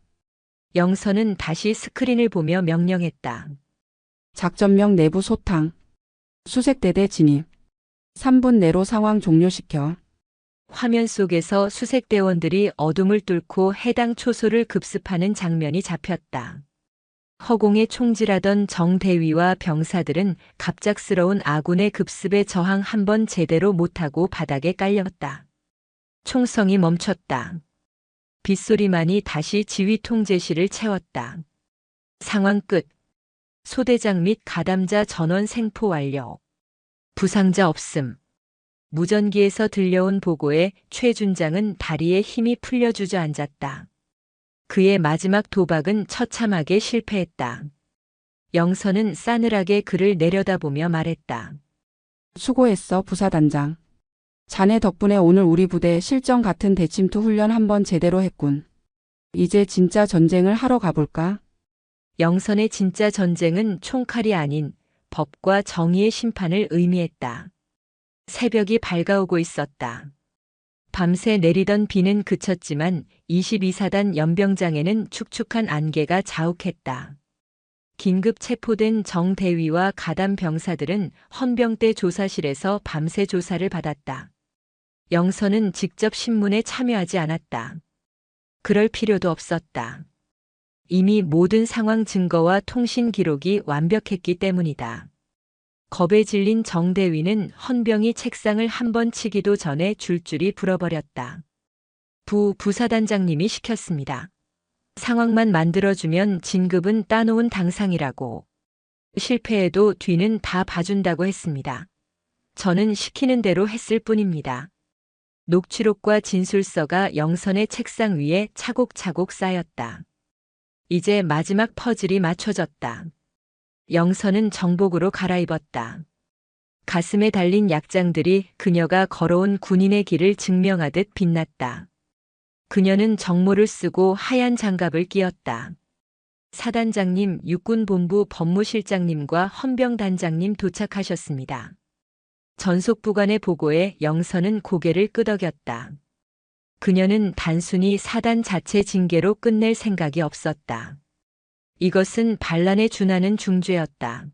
Speaker 1: 영선은 다시 스크린을 보며 명령했다.
Speaker 2: 작전명 내부 소탕. 수색대대 진입. 3분 내로 상황 종료시켜.
Speaker 1: 화면 속에서 수색대원들이 어둠을 뚫고 해당 초소를 급습하는 장면이 잡혔다. 허공에 총질하던 정대위와 병사들은 갑작스러운 아군의 급습에 저항 한번 제대로 못하고 바닥에 깔렸다. 총성이 멈췄다. 빗소리만이 다시 지휘 통제실을 채웠다. 상황 끝. 소대장 및 가담자 전원 생포 완료. 부상자 없음. 무전기에서 들려온 보고에 최 준장은 다리에 힘이 풀려 주저앉았다. 그의 마지막 도박은 처참하게 실패했다. 영선은 싸늘하게 그를 내려다보며 말했다.
Speaker 2: 수고했어, 부사단장. 자네 덕분에 오늘 우리 부대 실전 같은 대침투 훈련 한번 제대로 했군. 이제 진짜 전쟁을 하러 가볼까?
Speaker 1: 영선의 진짜 전쟁은 총칼이 아닌 법과 정의의 심판을 의미했다. 새벽이 밝아오고 있었다. 밤새 내리던 비는 그쳤지만 22사단 연병장에는 축축한 안개가 자욱했다. 긴급 체포된 정대위와 가담 병사들은 헌병대 조사실에서 밤새 조사를 받았다. 영선은 직접 신문에 참여하지 않았다. 그럴 필요도 없었다. 이미 모든 상황 증거와 통신 기록이 완벽했기 때문이다. 겁에 질린 정대위는 헌병이 책상을 한번 치기도 전에 줄줄이 불어버렸다. 부사단장님이 시켰습니다. 상황만 만들어주면 진급은 따놓은 당상이라고. 실패해도 뒤는 다 봐준다고 했습니다. 저는 시키는 대로 했을 뿐입니다. 녹취록과 진술서가 영선의 책상 위에 차곡차곡 쌓였다. 이제 마지막 퍼즐이 맞춰졌다. 영선은 정복으로 갈아입었다. 가슴에 달린 약장들이 그녀가 걸어온 군인의 길을 증명하듯 빛났다. 그녀는 정모를 쓰고 하얀 장갑을 끼었다. 사단장님, 육군본부 법무실장님과 헌병단장님 도착하셨습니다. 전속부관의 보고에 영선은 고개를 끄덕였다. 그녀는 단순히 사단 자체 징계로 끝낼 생각이 없었다. 이것은 반란에 준하는 중죄였다.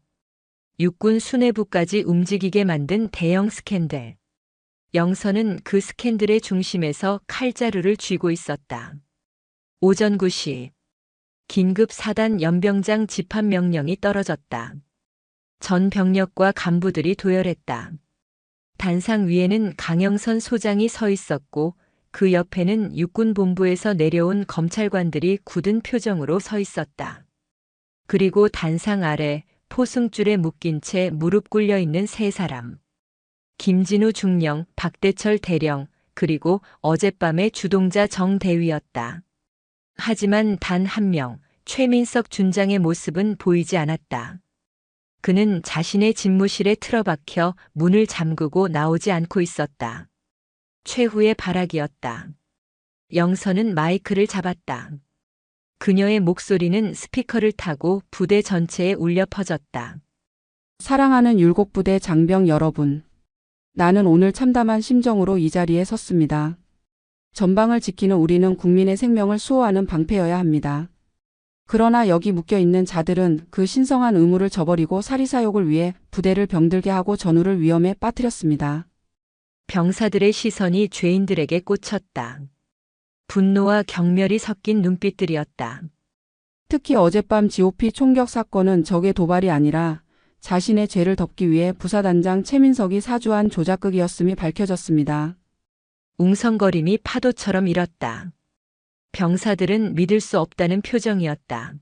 Speaker 1: 육군 수뇌부까지 움직이게 만든 대형 스캔들. 영선은 그 스캔들의 중심에서 칼자루를 쥐고 있었다. 오전 9시. 긴급 사단 연병장 집합 명령이 떨어졌다. 전 병력과 간부들이 도열했다. 단상 위에는 강영선 소장이 서 있었고 그 옆에는 육군본부에서 내려온 검찰관들이 굳은 표정으로 서 있었다. 그리고 단상 아래 포승줄에 묶인 채 무릎 꿇려 있는 세 사람. 김진우 중령, 박대철 대령, 그리고 어젯밤의 주동자 정대위였다. 하지만 단 한 명, 최민석 준장의 모습은 보이지 않았다. 그는 자신의 집무실에 틀어박혀 문을 잠그고 나오지 않고 있었다. 최후의 발악이었다. 영선은 마이크를 잡았다. 그녀의 목소리는 스피커를 타고 부대 전체에 울려 퍼졌다.
Speaker 2: 사랑하는 율곡부대 장병 여러분. 나는 오늘 참담한 심정으로 이 자리에 섰습니다. 전방을 지키는 우리는 국민의 생명을 수호하는 방패여야 합니다. 그러나 여기 묶여있는 자들은 그 신성한 의무를 저버리고 사리사욕을 위해 부대를 병들게 하고 전우를 위험에 빠뜨렸습니다.
Speaker 1: 병사들의 시선이 죄인들에게 꽂혔다. 분노와 경멸이 섞인 눈빛들이었다.
Speaker 2: 특히 어젯밤 GOP 총격 사건은 적의 도발이 아니라 자신의 죄를 덮기 위해 부사단장 최민석이 사주한 조작극이었음이 밝혀졌습니다.
Speaker 1: 웅성거림이 파도처럼 일었다. 병사들은 믿을 수 없다는 표정이었다.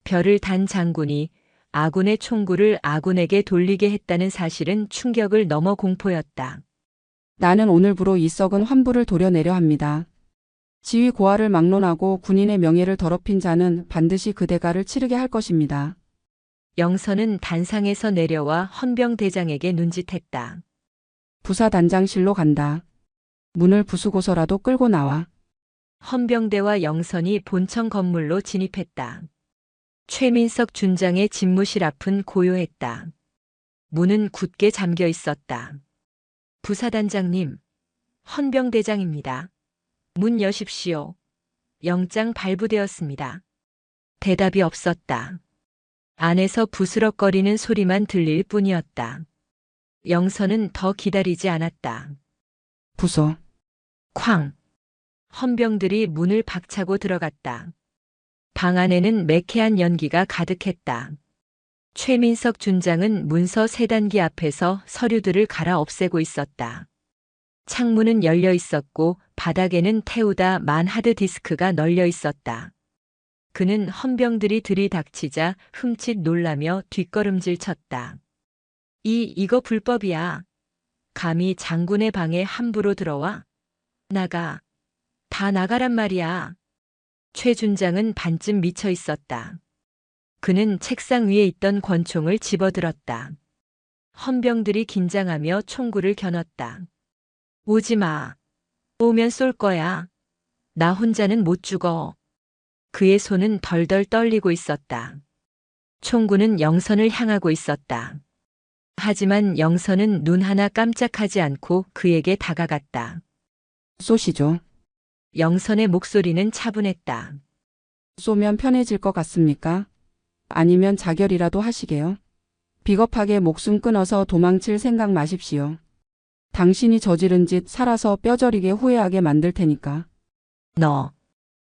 Speaker 1: 별을 단 장군이 아군의 총구를 아군에게 돌리게 했다는 사실은 충격을 넘어 공포였다.
Speaker 2: 나는 오늘부로 이 썩은 환부를 도려내려 합니다. 지위 고하를 막론하고 군인의 명예를 더럽힌 자는 반드시 그 대가를 치르게 할 것입니다.
Speaker 1: 영선은 단상에서 내려와 헌병대장에게 눈짓했다.
Speaker 2: 부사단장실로 간다. 문을 부수고서라도 끌고 나와.
Speaker 1: 헌병대와 영선이 본청 건물로 진입했다. 최민석 준장의 집무실 앞은 고요했다. 문은 굳게 잠겨 있었다. 부사단장님, 헌병대장입니다. 문 여십시오. 영장 발부되었습니다. 대답이 없었다. 안에서 부스럭거리는 소리만 들릴 뿐이었다. 영선은 더 기다리지 않았다.
Speaker 2: 부소.
Speaker 1: 쾅! 헌병들이 문을 박차고 들어갔다. 방 안에는 매캐한 연기가 가득했다. 최민석 준장은 문서 세 단기 앞에서 서류들을 갈아 없애고 있었다. 창문은 열려 있었고 바닥에는 태우다 만 하드디스크가 널려 있었다. 그는 헌병들이 들이닥치자 흠칫 놀라며 뒷걸음질 쳤다. 이거 불법이야. 감히 장군의 방에 함부로 들어와? 나가. 다 나가란 말이야. 최 준장은 반쯤 미쳐 있었다. 그는 책상 위에 있던 권총을 집어들었다. 헌병들이 긴장하며 총구를 겨눴다. 오지 마. 오면 쏠 거야. 나 혼자는 못 죽어. 그의 손은 덜덜 떨리고 있었다. 총구는 영선을 향하고 있었다. 하지만 영선은 눈 하나 깜짝하지 않고 그에게 다가갔다.
Speaker 2: 쏘시죠.
Speaker 1: 영선의 목소리는 차분했다.
Speaker 2: 쏘면 편해질 것 같습니까? 아니면 자결이라도 하시게요? 비겁하게 목숨 끊어서 도망칠 생각 마십시오. 당신이 저지른 짓 살아서 뼈저리게 후회하게 만들 테니까.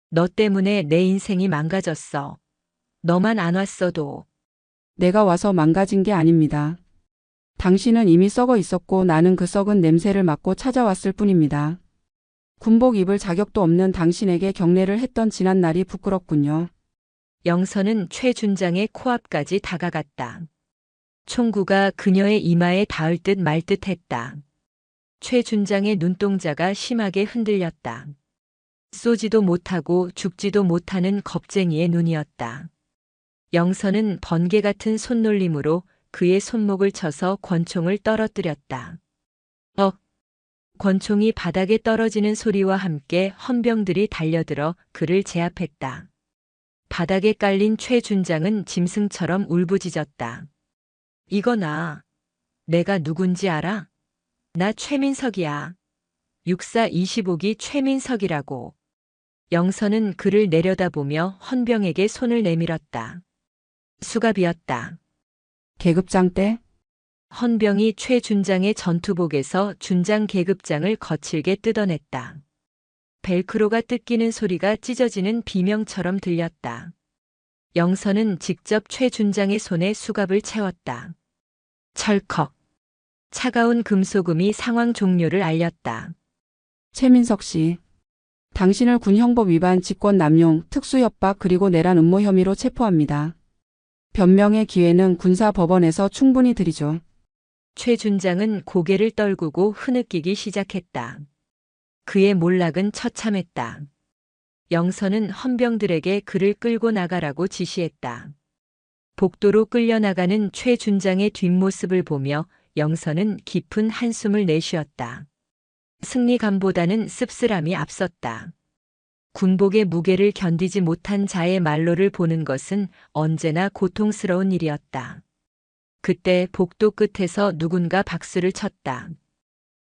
Speaker 1: 너 때문에 내 인생이 망가졌어. 너만 안 왔어도.
Speaker 2: 내가 와서 망가진 게 아닙니다. 당신은 이미 썩어 있었고 나는 그 썩은 냄새를 맡고 찾아왔을 뿐입니다. 군복 입을 자격도 없는 당신에게 경례를 했던 지난 날이 부끄럽군요.
Speaker 1: 영선은 최 준장의 코앞까지 다가갔다. 총구가 그녀의 이마에 닿을 듯 말 듯 했다. 최 준장의 눈동자가 심하게 흔들렸다. 쏘지도 못하고 죽지도 못하는 겁쟁이의 눈이었다. 영선은 번개 같은 손놀림으로 그의 손목을 쳐서 권총을 떨어뜨렸다. 권총이 바닥에 떨어지는 소리와 함께 헌병들이 달려들어 그를 제압했다. 바닥에 깔린 최 준장은 짐승처럼 울부짖었다. 이거 내가 누군지 알아? 나 최민석이야. 육사 25기 최민석이라고. 영선은 그를 내려다보며 헌병에게 손을 내밀었다. 수갑이었다.
Speaker 2: 계급장 때?
Speaker 1: 헌병이 최 준장의 전투복에서 준장 계급장을 거칠게 뜯어냈다. 벨크로가 뜯기는 소리가 찢어지는 비명처럼 들렸다. 영선은 직접 최 준장의 손에 수갑을 채웠다. 철컥. 차가운 금소금이 상황 종료를 알렸다.
Speaker 2: 최민석 씨. 당신을 군형법 위반 직권 남용, 특수협박 그리고 내란 음모 혐의로 체포합니다. 변명의 기회는 군사법원에서 충분히 드리죠.
Speaker 1: 최 준장은 고개를 떨구고 흐느끼기 시작했다. 그의 몰락은 처참했다. 영선은 헌병들에게 그를 끌고 나가라고 지시했다. 복도로 끌려나가는 최 준장의 뒷모습을 보며 영선은 깊은 한숨을 내쉬었다. 승리감보다는 씁쓸함이 앞섰다. 군복의 무게를 견디지 못한 자의 말로를 보는 것은 언제나 고통스러운 일이었다. 그때 복도 끝에서 누군가 박수를 쳤다.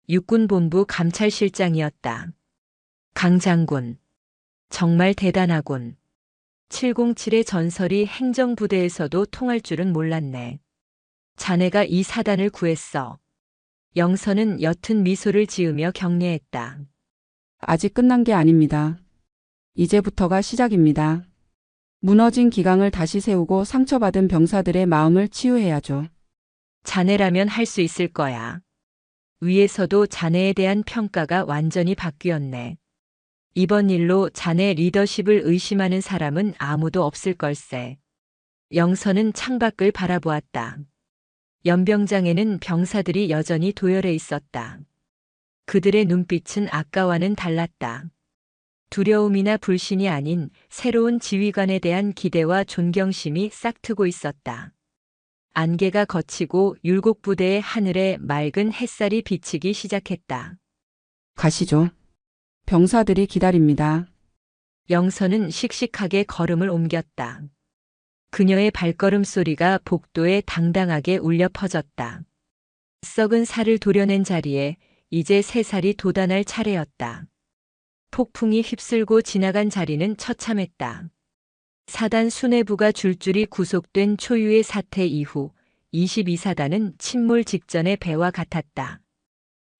Speaker 1: 육군본부 감찰실장이었다. 강 장군. 정말 대단하군. 707의 전설이 행정부대에서도 통할 줄은 몰랐네. 자네가 이 사단을 구했어. 영선은 옅은 미소를 지으며 격려했다.
Speaker 2: 아직 끝난 게 아닙니다. 이제부터가 시작입니다. 무너진 기강을 다시 세우고 상처받은 병사들의 마음을 치유해야죠.
Speaker 1: 자네라면 할 수 있을 거야. 위에서도 자네에 대한 평가가 완전히 바뀌었네. 이번 일로 자네 리더십을 의심하는 사람은 아무도 없을 걸세. 영선은 창밖을 바라보았다. 연병장에는 병사들이 여전히 도열해 있었다. 그들의 눈빛은 아까와는 달랐다. 두려움이나 불신이 아닌 새로운 지휘관에 대한 기대와 존경심이 싹트고 있었다. 안개가 걷히고 율곡부대의 하늘에 맑은 햇살이 비치기 시작했다.
Speaker 2: 가시죠. 병사들이 기다립니다.
Speaker 1: 영선은 씩씩하게 걸음을 옮겼다. 그녀의 발걸음 소리가 복도에 당당하게 울려 퍼졌다. 썩은 살을 도려낸 자리에 이제 새 살이 돋아날 차례였다. 폭풍이 휩쓸고 지나간 자리는 처참했다. 사단 수뇌부가 줄줄이 구속된 초유의 사태 이후 22사단은 침몰 직전의 배와 같았다.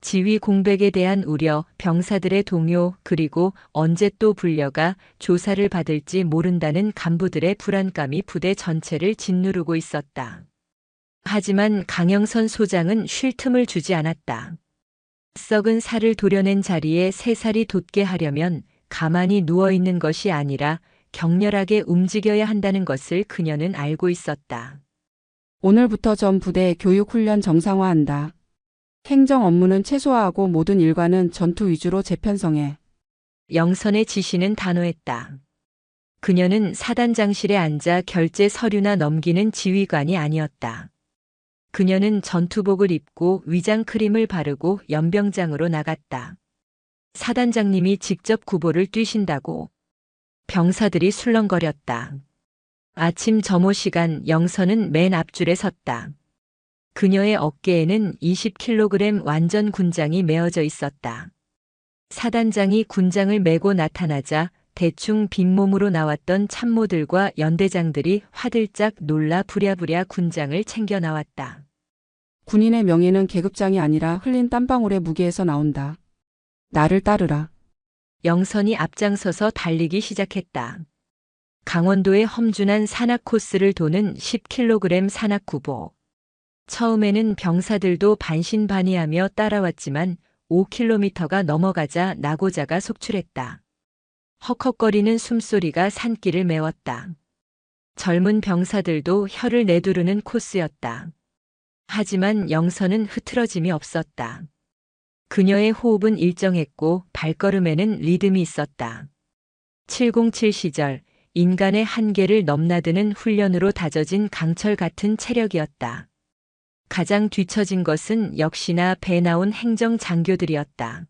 Speaker 1: 지휘 공백에 대한 우려, 병사들의 동요, 그리고 언제 또 불려가 조사를 받을지 모른다는 간부들의 불안감이 부대 전체를 짓누르고 있었다. 하지만 강영선 소장은 쉴 틈을 주지 않았다. 썩은 살을 도려낸 자리에 새 살이 돋게 하려면 가만히 누워있는 것이 아니라 격렬하게 움직여야 한다는 것을 그녀는 알고 있었다.
Speaker 2: 오늘부터 전 부대 교육훈련 정상화한다. 행정 업무는 최소화하고 모든 일과는 전투 위주로 재편성해.
Speaker 1: 영선의 지시는 단호했다. 그녀는 사단장실에 앉아 결제 서류나 넘기는 지휘관이 아니었다. 그녀는 전투복을 입고 위장 크림을 바르고 연병장으로 나갔다. 사단장님이 직접 구보를 뛰신다고. 병사들이 술렁거렸다. 아침 점호 시간 영선은 맨 앞줄에 섰다. 그녀의 어깨에는 20kg 완전 군장이 메어져 있었다. 사단장이 군장을 메고 나타나자 대충 빈몸으로 나왔던 참모들과 연대장들이 화들짝 놀라 부랴부랴 군장을 챙겨 나왔다.
Speaker 2: 군인의 명예는 계급장이 아니라 흘린 땀방울의 무게에서 나온다. 나를 따르라.
Speaker 1: 영선이 앞장서서 달리기 시작했다. 강원도의 험준한 산악 코스를 도는 10kg 산악 구보. 처음에는 병사들도 반신반의하며 따라왔지만 5km가 넘어가자 낙오자가 속출했다. 헉헉거리는 숨소리가 산길을 메웠다. 젊은 병사들도 혀를 내두르는 코스였다. 하지만 영선은 흐트러짐이 없었다. 그녀의 호흡은 일정했고 발걸음에는 리듬이 있었다. 707 시절 인간의 한계를 넘나드는 훈련으로 다져진 강철 같은 체력이었다. 가장 뒤처진 것은 역시나 배 나온 행정 장교들이었다.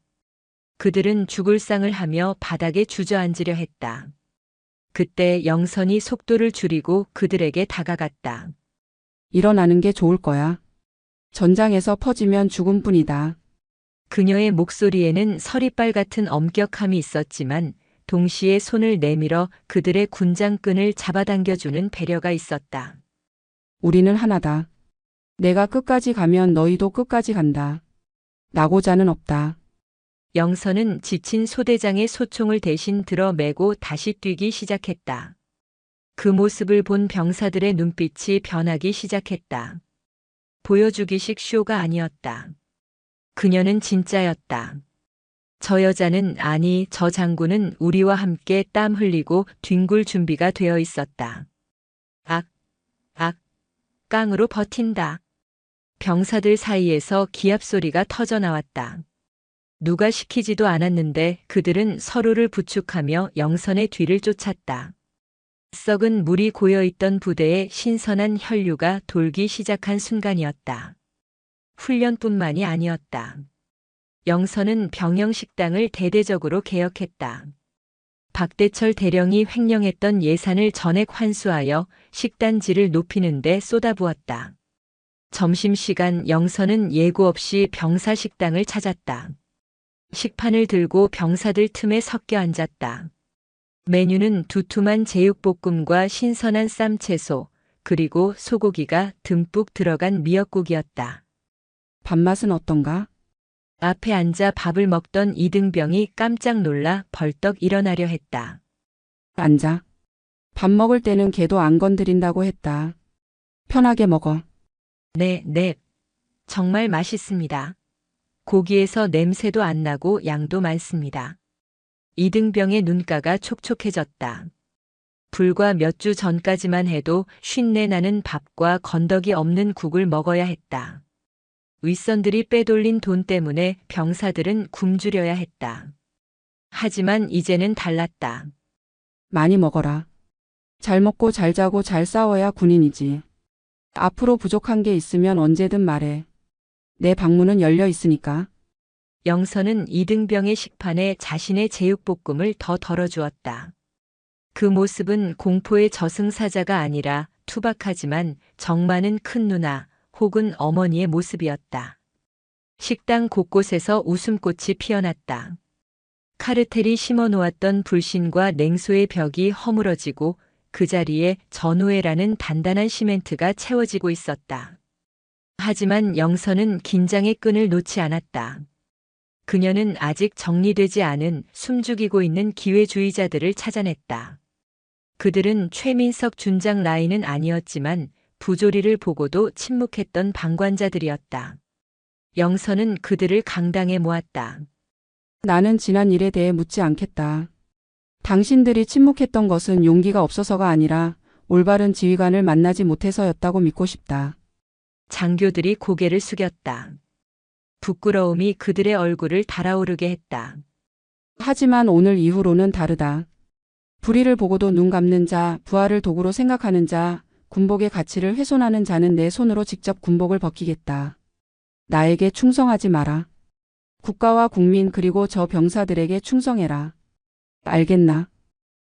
Speaker 1: 그들은 죽을 상을 하며 바닥에 주저앉으려 했다. 그때 영선이 속도를 줄이고 그들에게 다가갔다.
Speaker 2: 일어나는 게 좋을 거야. 전장에서 퍼지면 죽음뿐이다.
Speaker 1: 그녀의 목소리에는 서리빨 같은 엄격함이 있었지만 동시에 손을 내밀어 그들의 군장끈을 잡아당겨주는 배려가 있었다.
Speaker 2: 우리는 하나다. 내가 끝까지 가면 너희도 끝까지 간다. 낙오자는 없다.
Speaker 1: 영선은 지친 소대장의 소총을 대신 들어 메고 다시 뛰기 시작했다. 그 모습을 본 병사들의 눈빛이 변하기 시작했다. 보여주기식 쇼가 아니었다. 그녀는 진짜였다. 저 여자는, 아니 저 장군은 우리와 함께 땀 흘리고 뒹굴 준비가 되어 있었다. 악, 악, 깡으로 버틴다. 병사들 사이에서 기합 소리가 터져 나왔다. 누가 시키지도 않았는데 그들은 서로를 부축하며 영선의 뒤를 쫓았다. 썩은 물이 고여있던 부대에 신선한 혈류가 돌기 시작한 순간이었다. 훈련뿐만이 아니었다. 영선은 병영식당을 대대적으로 개혁했다. 박대철 대령이 횡령했던 예산을 전액 환수하여 식단질을 높이는 데 쏟아부었다. 점심시간 영선은 예고 없이 병사 식당을 찾았다. 식판을 들고 병사들 틈에 섞여 앉았다. 메뉴는 두툼한 제육볶음과 신선한 쌈채소, 그리고 소고기가 듬뿍 들어간 미역국이었다.
Speaker 2: 밥맛은 어떤가?
Speaker 1: 앞에 앉아 밥을 먹던 이등병이 깜짝 놀라 벌떡 일어나려 했다.
Speaker 2: 앉아. 밥 먹을 때는 걔도 안 건드린다고 했다. 편하게 먹어.
Speaker 1: 네, 네. 정말 맛있습니다. 고기에서 냄새도 안 나고 양도 많습니다. 이등병의 눈가가 촉촉해졌다. 불과 몇 주 전까지만 해도 쉰내 나는 밥과 건더기 없는 국을 먹어야 했다. 윗선들이 빼돌린 돈 때문에 병사들은 굶주려야 했다. 하지만 이제는 달랐다.
Speaker 2: 많이 먹어라. 잘 먹고 잘 자고 잘 싸워야 군인이지. 앞으로 부족한 게 있으면 언제든 말해. 내 방문은 열려 있으니까.
Speaker 1: 영선은 이등병의 식판에 자신의 제육볶음을 더 덜어주었다. 그 모습은 공포의 저승사자가 아니라 투박하지만 정 많은 큰 누나 혹은 어머니의 모습이었다. 식당 곳곳에서 웃음꽃이 피어났다. 카르텔이 심어놓았던 불신과 냉소의 벽이 허물어지고 그 자리에 전우회라는 단단한 시멘트가 채워지고 있었다. 하지만 영선은 긴장의 끈을 놓지 않았다. 그녀는 아직 정리되지 않은 숨죽이고 있는 기회주의자들을 찾아냈다. 그들은 최민석 준장 라인은 아니었지만 부조리를 보고도 침묵했던 방관자들이었다. 영선은 그들을 강당에 모았다.
Speaker 2: 나는 지난 일에 대해 묻지 않겠다. 당신들이 침묵했던 것은 용기가 없어서가 아니라 올바른 지휘관을 만나지 못해서였다고 믿고 싶다.
Speaker 1: 장교들이 고개를 숙였다. 부끄러움이 그들의 얼굴을 달아오르게 했다.
Speaker 2: 하지만 오늘 이후로는 다르다. 불의를 보고도 눈 감는 자, 부하를 도구로 생각하는 자, 군복의 가치를 훼손하는 자는 내 손으로 직접 군복을 벗기겠다. 나에게 충성하지 마라. 국가와 국민 그리고 저 병사들에게 충성해라. 알겠나?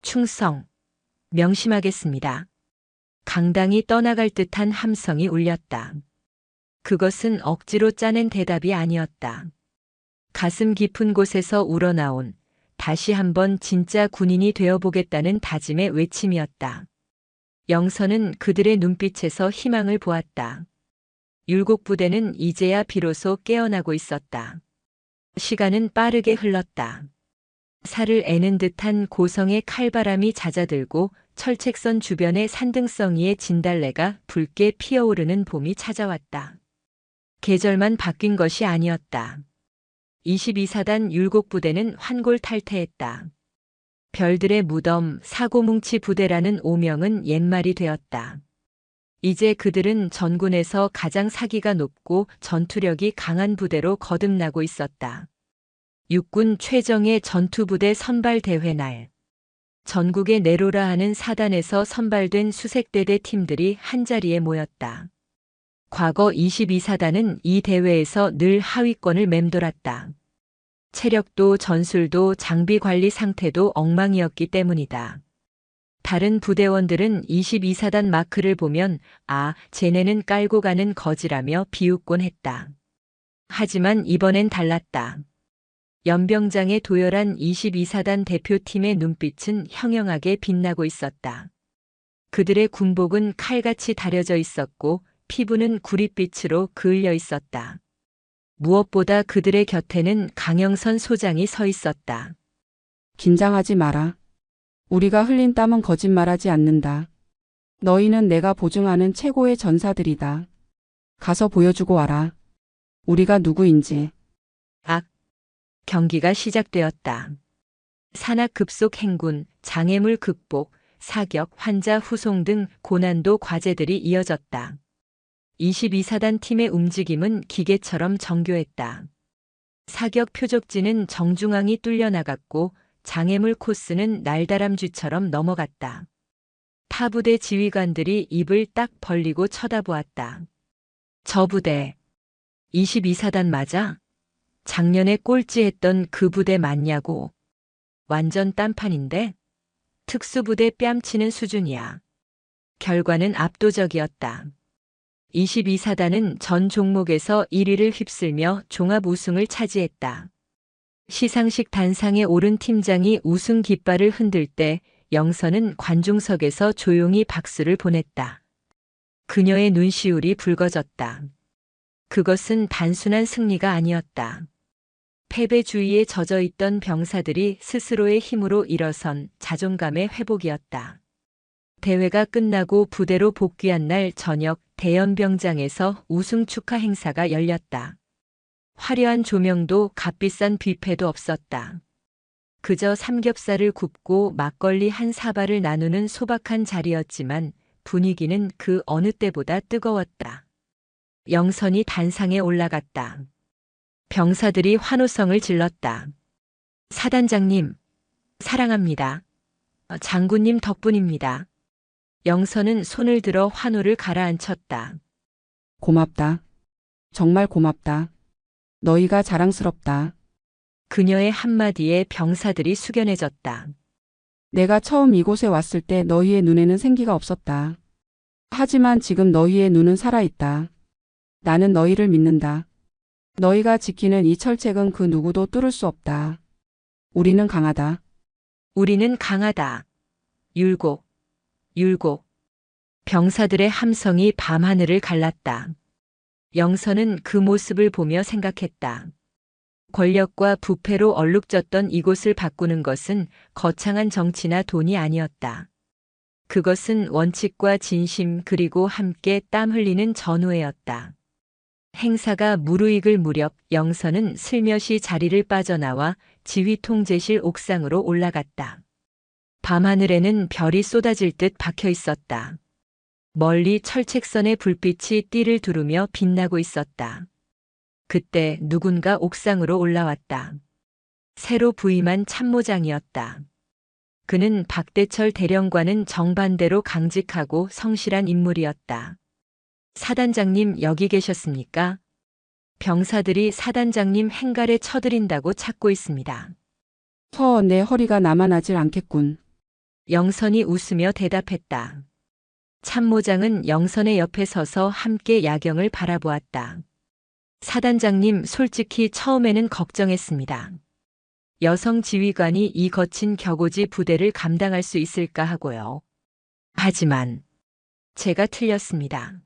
Speaker 1: 충성. 명심하겠습니다. 강당이 떠나갈 듯한 함성이 울렸다. 그것은 억지로 짜낸 대답이 아니었다. 가슴 깊은 곳에서 우러나온 다시 한번 진짜 군인이 되어보겠다는 다짐의 외침이었다. 영선은 그들의 눈빛에서 희망을 보았다. 율곡부대는 이제야 비로소 깨어나고 있었다. 시간은 빠르게 흘렀다. 살을 애는 듯한 고성의 칼바람이 잦아들고 철책선 주변의 산등성이의 진달래가 붉게 피어오르는 봄이 찾아왔다. 계절만 바뀐 것이 아니었다. 22사단 율곡부대는 환골탈태했다. 별들의 무덤 사고뭉치 부대라는 오명은 옛말이 되었다. 이제 그들은 전군에서 가장 사기가 높고 전투력이 강한 부대로 거듭나고 있었다. 육군 최정예 전투부대 선발대회 날. 전국의 내로라 하는 사단에서 선발된 수색대대 팀들이 한자리에 모였다. 과거 22사단은 이 대회에서 늘 하위권을 맴돌았다. 체력도 전술도 장비 관리 상태도 엉망이었기 때문이다. 다른 부대원들은 22사단 마크를 보면 아, 쟤네는 깔고 가는 거지라며 비웃곤 했다. 하지만 이번엔 달랐다. 연병장의 도열한 22사단 대표팀의 눈빛은 형형하게 빛나고 있었다. 그들의 군복은 칼같이 다려져 있었고 피부는 구릿빛으로 그을려 있었다. 무엇보다 그들의 곁에는 강영선 소장이 서 있었다.
Speaker 2: 긴장하지 마라. 우리가 흘린 땀은 거짓말하지 않는다. 너희는 내가 보증하는 최고의 전사들이다. 가서 보여주고 와라. 우리가 누구인지.
Speaker 1: 악. 경기가 시작되었다. 산악급속 행군, 장애물 극복, 사격, 환자 후송 등 고난도 과제들이 이어졌다. 22사단 팀의 움직임은 기계처럼 정교했다. 사격 표적지는 정중앙이 뚫려 나갔고 장애물 코스는 날다람쥐처럼 넘어갔다. 타 부대 지휘관들이 입을 딱 벌리고 쳐다보았다. 저 부대 22사단 맞아? 작년에 꼴찌했던 그 부대 맞냐고. 완전 딴판인데? 특수부대 뺨치는 수준이야. 결과는 압도적이었다. 22사단은 전 종목에서 1위를 휩쓸며 종합 우승을 차지했다. 시상식 단상에 오른 팀장이 우승 깃발을 흔들 때 영선은 관중석에서 조용히 박수를 보냈다. 그녀의 눈시울이 붉어졌다. 그것은 단순한 승리가 아니었다. 패배주의에 젖어 있던 병사들이 스스로의 힘으로 일어선 자존감의 회복이었다. 대회가 끝나고 부대로 복귀한 날 저녁 대연병장에서 우승 축하 행사가 열렸다. 화려한 조명도 값비싼 뷔페도 없었다. 그저 삼겹살을 굽고 막걸리 한 사발을 나누는 소박한 자리였지만 분위기는 그 어느 때보다 뜨거웠다. 영선이 단상에 올라갔다. 병사들이 환호성을 질렀다. 사단장님, 사랑합니다. 장군님 덕분입니다. 영선은 손을 들어 환호를 가라앉혔다.
Speaker 2: 고맙다. 정말 고맙다. 너희가 자랑스럽다.
Speaker 1: 그녀의 한마디에 병사들이 숙연해졌다.
Speaker 2: 내가 처음 이곳에 왔을 때 너희의 눈에는 생기가 없었다. 하지만 지금 너희의 눈은 살아있다. 나는 너희를 믿는다. 너희가 지키는 이 철책은 그 누구도 뚫을 수 없다. 우리는 강하다.
Speaker 1: 우리는 강하다. 율곡, 율곡. 병사들의 함성이 밤하늘을 갈랐다. 영선은 그 모습을 보며 생각했다. 권력과 부패로 얼룩졌던 이곳을 바꾸는 것은 거창한 정치나 돈이 아니었다. 그것은 원칙과 진심 그리고 함께 땀 흘리는 전우회였다. 행사가 무르익을 무렵 영선은 슬며시 자리를 빠져나와 지휘통제실 옥상으로 올라갔다. 밤하늘에는 별이 쏟아질 듯 박혀 있었다. 멀리 철책선의 불빛이 띠를 두르며 빛나고 있었다. 그때 누군가 옥상으로 올라왔다. 새로 부임한 참모장이었다. 그는 박대철 대령과는 정반대로 강직하고 성실한 인물이었다. 사단장님 여기 계셨습니까? 병사들이 사단장님 행갈에 쳐들인다고 찾고 있습니다.
Speaker 2: 내 허리가 남아나질 않겠군.
Speaker 1: 영선이 웃으며 대답했다. 참모장은 영선의 옆에 서서 함께 야경을 바라보았다. 사단장님 솔직히 처음에는 걱정했습니다. 여성 지휘관이 이 거친 격오지 부대를 감당할 수 있을까 하고요. 하지만 제가 틀렸습니다.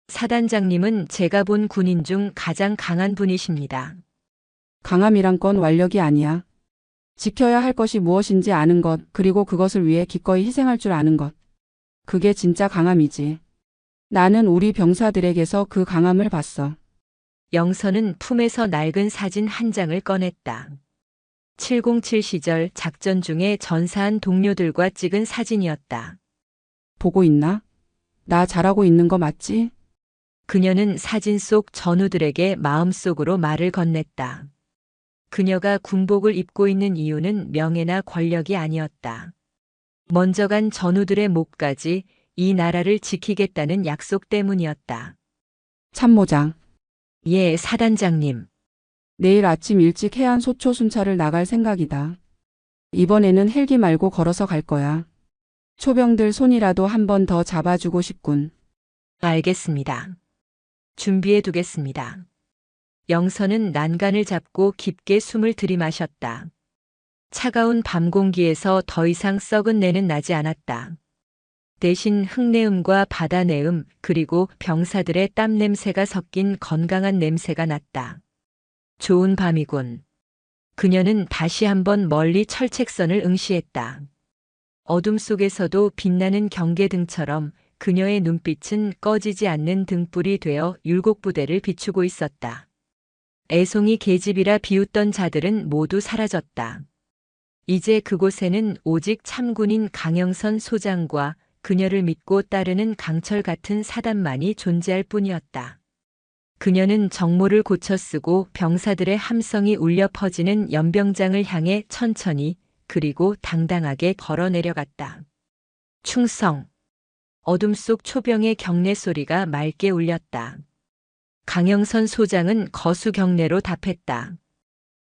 Speaker 1: 사단장님은 제가 본 군인 중 가장 강한 분이십니다.
Speaker 2: 강함이란 건 완력이 아니야. 지켜야 할 것이 무엇인지 아는 것, 그리고 그것을 위해 기꺼이 희생할 줄 아는 것. 그게 진짜 강함이지. 나는 우리 병사들에게서 그 강함을 봤어.
Speaker 1: 영선은 품에서 낡은 사진 한 장을 꺼냈다. 707 시절 작전 중에 전사한 동료들과 찍은 사진이었다.
Speaker 2: 보고 있나? 나 잘하고 있는 거 맞지?
Speaker 1: 그녀는 사진 속 전우들에게 마음속으로 말을 건넸다. 그녀가 군복을 입고 있는 이유는 명예나 권력이 아니었다. 먼저 간 전우들의 목까지 이 나라를 지키겠다는 약속 때문이었다.
Speaker 2: 참모장,
Speaker 1: 예, 사단장님.
Speaker 2: 내일 아침 일찍 해안 소초 순찰을 나갈 생각이다. 이번에는 헬기 말고 걸어서 갈 거야. 초병들 손이라도 한 번 더 잡아주고 싶군.
Speaker 1: 알겠습니다. 준비해 두겠습니다. 영선은 난간을 잡고 깊게 숨을 들이마셨다. 차가운 밤 공기에서 더 이상 썩은 내는 나지 않았다. 대신 흙내음과 바다내음 그리고 병사들의 땀 냄새가 섞인 건강한 냄새가 났다. 좋은 밤이군. 그녀는 다시 한번 멀리 철책선을 응시했다. 어둠 속에서도 빛나는 경계등처럼 그녀의 눈빛은 꺼지지 않는 등불이 되어 율곡부대를 비추고 있었다. 애송이 계집이라 비웃던 자들은 모두 사라졌다. 이제 그곳에는 오직 참군인 강영선 소장과 그녀를 믿고 따르는 강철 같은 사단만이 존재할 뿐이었다. 그녀는 정모를 고쳐 쓰고 병사들의 함성이 울려 퍼지는 연병장을 향해 천천히 그리고 당당하게 걸어 내려갔다. 충성. 어둠 속 초병의 경례 소리가 맑게 울렸다. 강영선 소장은 거수 경례로 답했다.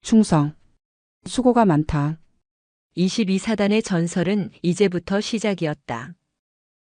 Speaker 2: 충성. 수고가 많다.
Speaker 1: 22사단의 전설은 이제부터 시작이었다.